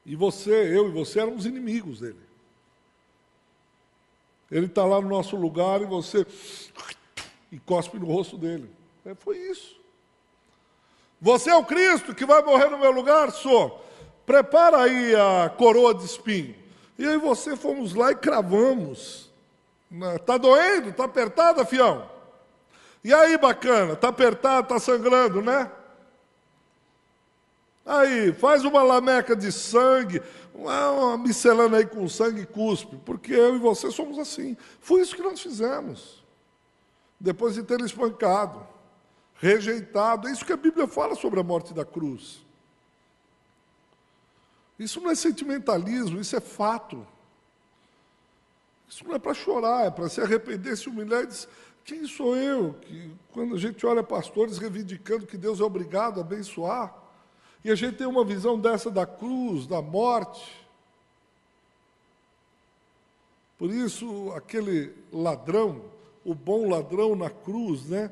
E eu e você éramos inimigos dele. Ele está lá no nosso lugar e você cospe no rosto dele. Foi isso. Você é o Cristo que vai morrer no meu lugar? Sou. Prepara aí a coroa de espinho. E aí você fomos lá e cravamos. Está doendo? Está apertada, fião? E aí, bacana? Está apertado, está sangrando, né? Aí, faz uma lameca de sangue, uma miscelânea aí com sangue e cuspe, porque eu e você somos assim. Foi isso que nós fizemos. Depois de ter ele espancado, rejeitado. É isso que a Bíblia fala sobre a morte da cruz. Isso não é sentimentalismo, isso é fato. Isso não é para chorar, é para se arrepender, se humilhar e dizer, quem sou eu? Que, quando a gente olha pastores reivindicando que Deus é obrigado a abençoar, e a gente tem uma visão dessa da cruz, da morte. Por isso, aquele ladrão, o bom ladrão na cruz, né?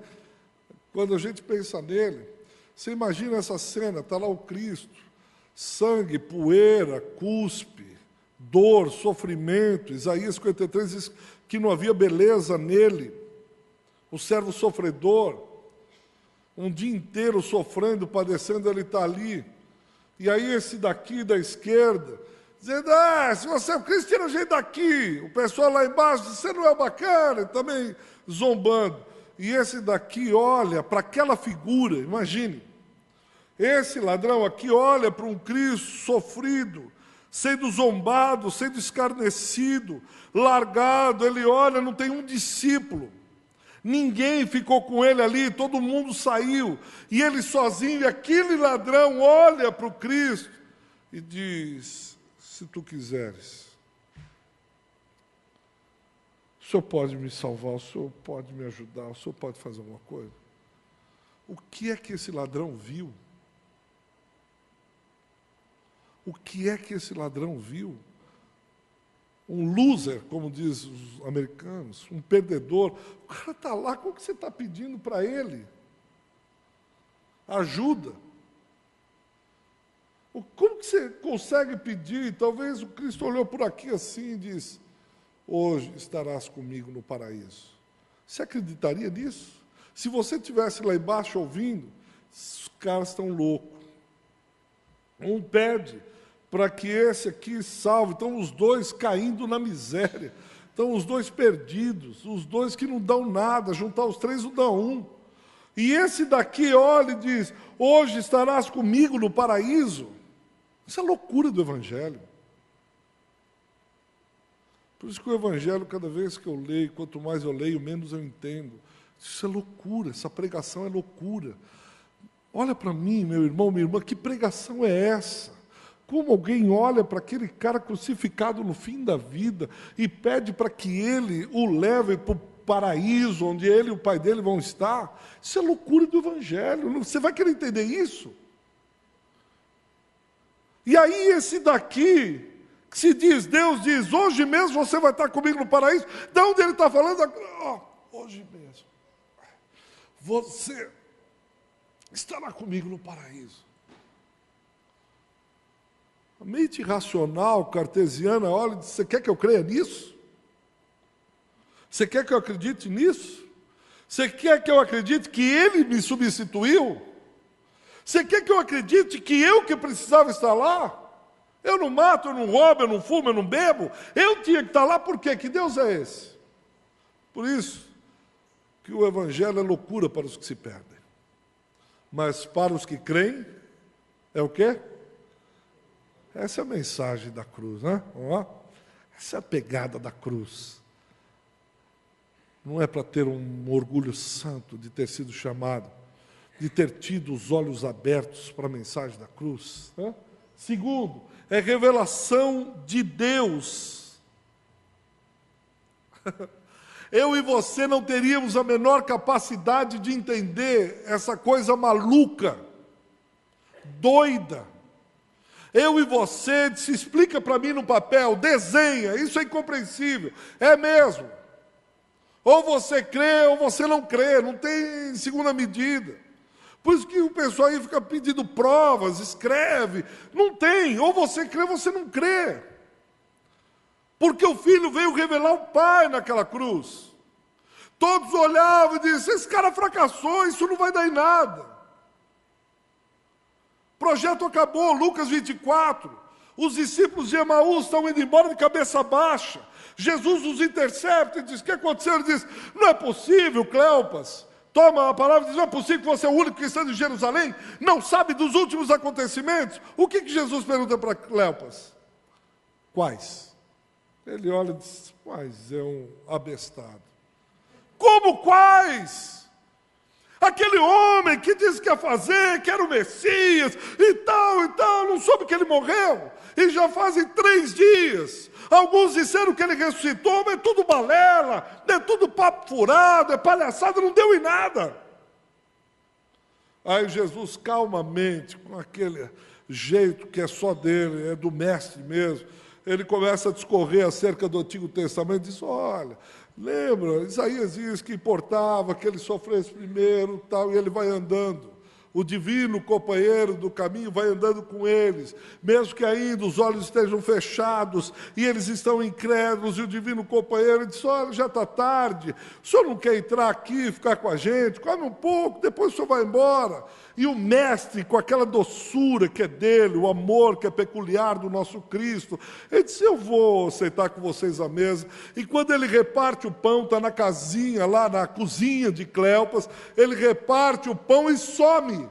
Quando a gente pensa nele, você imagina essa cena, está lá o Cristo, sangue, poeira, cuspe, dor, sofrimento. Isaías 53 diz que não havia beleza nele, o servo sofredor, um dia inteiro sofrendo, padecendo, ele está ali. E aí esse daqui da esquerda, dizendo, se você é o Cristo, tira a gente daqui. O pessoal lá embaixo diz, você não é bacana, também zombando. E esse daqui olha para aquela figura, imagine, esse ladrão aqui olha para um Cristo sofrido, sendo zombado, sendo escarnecido, largado, ele olha, não tem um discípulo. Ninguém ficou com ele ali, todo mundo saiu, e ele sozinho, e aquele ladrão olha para o Cristo e diz, se tu quiseres, o Senhor pode me salvar, o Senhor pode me ajudar, o Senhor pode fazer alguma coisa. O que é que esse ladrão viu? O que é que esse ladrão viu? Um loser, como diz os americanos, um perdedor. O cara está lá, como que você está pedindo para ele? Ajuda. Como que você consegue pedir? Talvez o Cristo olhou por aqui assim e disse, hoje estarás comigo no paraíso. Você acreditaria nisso? Se você estivesse lá embaixo ouvindo, os caras estão loucos. Um pede para que esse aqui salve. Estão os dois caindo na miséria. Estão os dois perdidos, os dois que não dão nada, juntar os três não dá um. E esse daqui olha e diz, hoje estarás comigo no paraíso. Isso é loucura do Evangelho. Por isso que o Evangelho, cada vez que eu leio, quanto mais eu leio, menos eu entendo. Isso é loucura, essa pregação é loucura. Olha para mim, meu irmão, minha irmã, que pregação é essa? Como alguém olha para aquele cara crucificado no fim da vida e pede para que ele o leve para o paraíso, onde ele e o pai dele vão estar? Isso é loucura do Evangelho. Você vai querer entender isso? E aí esse daqui, que se diz, Deus diz, hoje mesmo você vai estar comigo no paraíso. De onde ele está falando? Hoje mesmo. Você estará comigo no paraíso. A mente racional, cartesiana, olha e diz, você quer que eu creia nisso? Você quer que eu acredite nisso? Você quer que eu acredite que ele me substituiu? Você quer que eu acredite que eu que precisava estar lá? Eu não mato, eu não roubo, eu não fumo, eu não bebo. Eu tinha que estar lá, por quê? Que Deus é esse? Por isso que o Evangelho é loucura para os que se perdem. Mas para os que creem, é o quê? Essa é a mensagem da cruz, né? Essa é a pegada da cruz. Não é para ter um orgulho santo de ter sido chamado, de ter tido os olhos abertos para a mensagem da cruz. Segundo, é revelação de Deus. Eu e você não teríamos a menor capacidade de entender essa coisa maluca, doida. Eu e você, se explica para mim no papel, desenha, isso é incompreensível. É mesmo. Ou você crê ou você não crê, não tem segunda medida. Por isso que o pessoal aí fica pedindo provas, escreve. Não tem, ou você crê ou você não crê. Porque o Filho veio revelar o Pai naquela cruz. Todos olhavam e diziam, esse cara fracassou, isso não vai dar em nada. O projeto acabou, Lucas 24. Os discípulos de Emaús estão indo embora de cabeça baixa. Jesus os intercepta e diz, o que aconteceu? Ele diz, não é possível, Cleopas. Toma a palavra e diz, não é possível que você é o único que está em Jerusalém, não sabe dos últimos acontecimentos. O que Jesus pergunta para Cleopas? Quais? Ele olha e diz, quais? É um abestado. Como quais? Aquele homem que disse que ia fazer, que era o Messias, e tal, não soube que ele morreu. E já fazem 3 dias. Alguns disseram que ele ressuscitou, mas é tudo balela, é tudo papo furado, é palhaçada, não deu em nada. Aí Jesus, calmamente, com aquele jeito que é só dele, é do mestre mesmo, ele começa a discorrer acerca do Antigo Testamento e diz, olha, lembra, Isaías diz que importava que ele sofresse primeiro, tal, e ele vai andando. O divino companheiro do caminho vai andando com eles, mesmo que ainda os olhos estejam fechados e eles estão incrédulos, e o divino companheiro diz, olha, já está tarde, o senhor não quer entrar aqui, ficar com a gente, come um pouco, depois o senhor vai embora. E o mestre, com aquela doçura que é dele, o amor que é peculiar do nosso Cristo, ele disse, eu vou sentar com vocês à mesa. E quando ele reparte o pão, está na casinha, lá na cozinha de Cleopas, ele reparte o pão e some.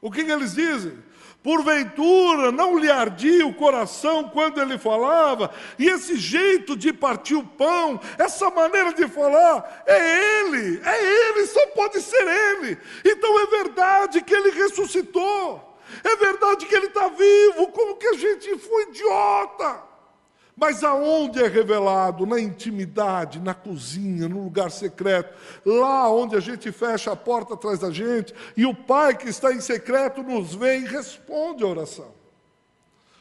O que eles dizem? Porventura, não lhe ardia o coração quando ele falava? E esse jeito de partir o pão, essa maneira de falar, é ele, só pode ser ele. Então é verdade que ele ressuscitou, é verdade que ele está vivo, como que a gente foi idiota? Mas aonde é revelado? Na intimidade, na cozinha, no lugar secreto, lá onde a gente fecha a porta atrás da gente, e o Pai que está em secreto nos vê e responde a oração.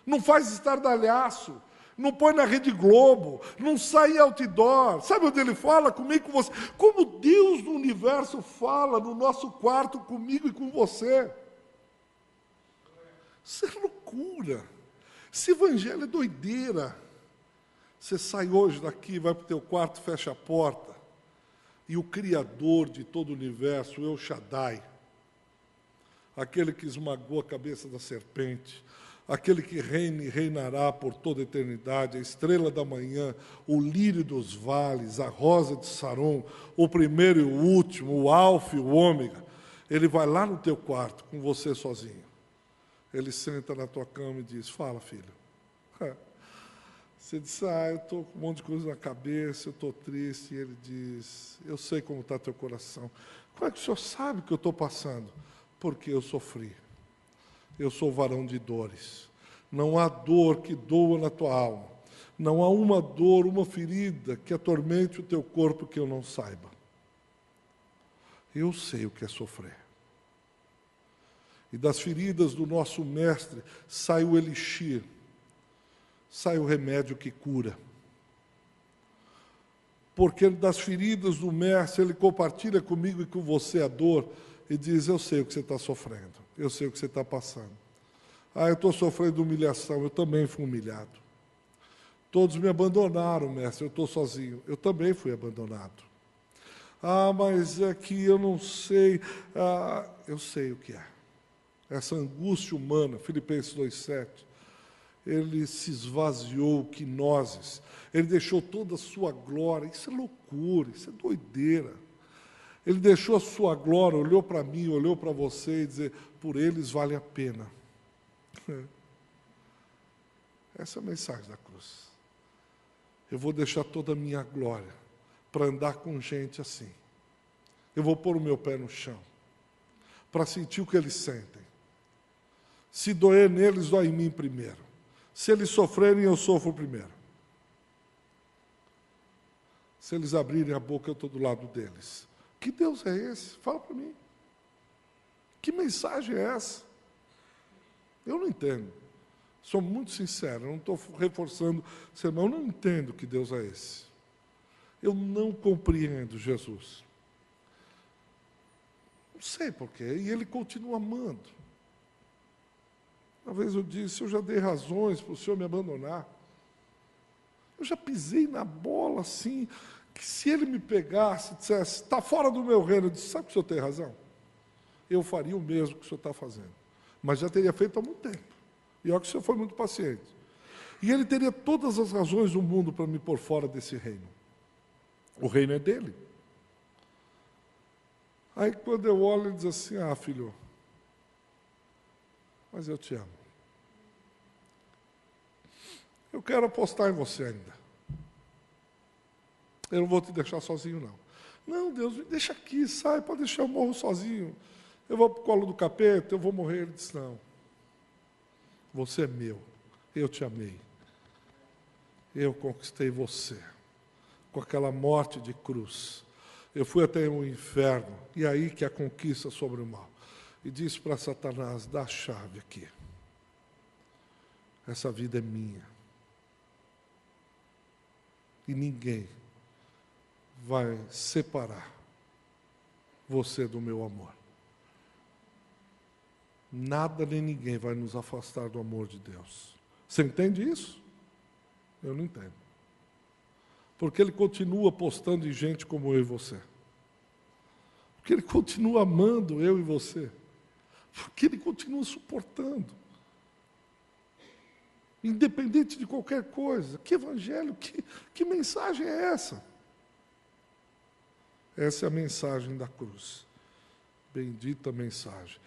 Não faz estardalhaço, não põe na Rede Globo, não sai em outdoor. Sabe onde ele fala comigo e com você? Como Deus do universo fala no nosso quarto comigo e com você. Isso é loucura. Esse evangelho é doideira. Você sai hoje daqui, vai para o teu quarto, fecha a porta, e o Criador de todo o universo, o El Shaddai, aquele que esmagou a cabeça da serpente, aquele que reina e reinará por toda a eternidade, a estrela da manhã, o lírio dos vales, a rosa de Saron, o primeiro e o último, o alfa e o ômega, ele vai lá no teu quarto, com você sozinho. Ele senta na tua cama e diz, fala, filho. Você diz, eu estou com um monte de coisa na cabeça, eu estou triste. E ele diz, eu sei como está teu coração. Como é que o senhor sabe que eu estou passando? Porque eu sofri. Eu sou varão de dores. Não há dor que doa na tua alma. Não há uma dor, uma ferida que atormente o teu corpo que eu não saiba. Eu sei o que é sofrer. E das feridas do nosso mestre sai o elixir. Sai o remédio que cura. Porque das feridas do mestre, ele compartilha comigo e com você a dor e diz, eu sei o que você está sofrendo, eu sei o que você está passando. Eu estou sofrendo humilhação, eu também fui humilhado. Todos me abandonaram, mestre, eu estou sozinho, eu também fui abandonado. Mas é que eu não sei, eu sei o que é. Essa angústia humana, Filipenses 2,7, ele se esvaziou, quinoses, ele deixou toda a sua glória, isso é loucura, isso é doideira. Ele deixou a sua glória, olhou para mim, olhou para você e disse, por eles vale a pena. Essa é a mensagem da cruz. Eu vou deixar toda a minha glória para andar com gente assim. Eu vou pôr o meu pé no chão. para sentir o que eles sentem. Se doer neles, dói em mim primeiro. Se eles sofrerem, eu sofro primeiro. Se eles abrirem a boca, eu estou do lado deles. Que Deus é esse? Fala para mim. Que mensagem é essa? Eu não entendo. Sou muito sincero, não estou reforçando o sermão, eu não entendo que Deus é esse. Eu não compreendo Jesus. Não sei porquê, e Ele continua amando. Uma vez eu disse, eu já dei razões para o Senhor me abandonar. Eu já pisei na bola assim, que se Ele me pegasse e dissesse, está fora do meu reino, eu disse, sabe que o Senhor tem razão? Eu faria o mesmo que o Senhor está fazendo. Mas já teria feito há muito tempo. E olha que o Senhor foi muito paciente. E Ele teria todas as razões do mundo para me pôr fora desse reino. O reino é dele. Aí quando eu olho, ele diz assim, filho, mas eu te amo. Eu quero apostar em você ainda. Eu não vou te deixar sozinho, não. Não, Deus, me deixa aqui, sai, pode deixar, eu morro sozinho. Eu vou para o colo do capeta, eu vou morrer. Ele disse, não. Você é meu, eu te amei. Eu conquistei você. Com aquela morte de cruz. Eu fui até o inferno, e é aí que a conquista sobre o mal. E disse para Satanás, dá a chave aqui. Essa vida é minha. E ninguém vai separar você do meu amor. Nada nem ninguém vai nos afastar do amor de Deus. Você entende isso? Eu não entendo. Porque Ele continua apostando em gente como eu e você. Porque Ele continua amando eu e você. Porque Ele continua suportando. Independente de qualquer coisa. Que evangelho, que mensagem é essa? Essa é a mensagem da cruz. Bendita mensagem.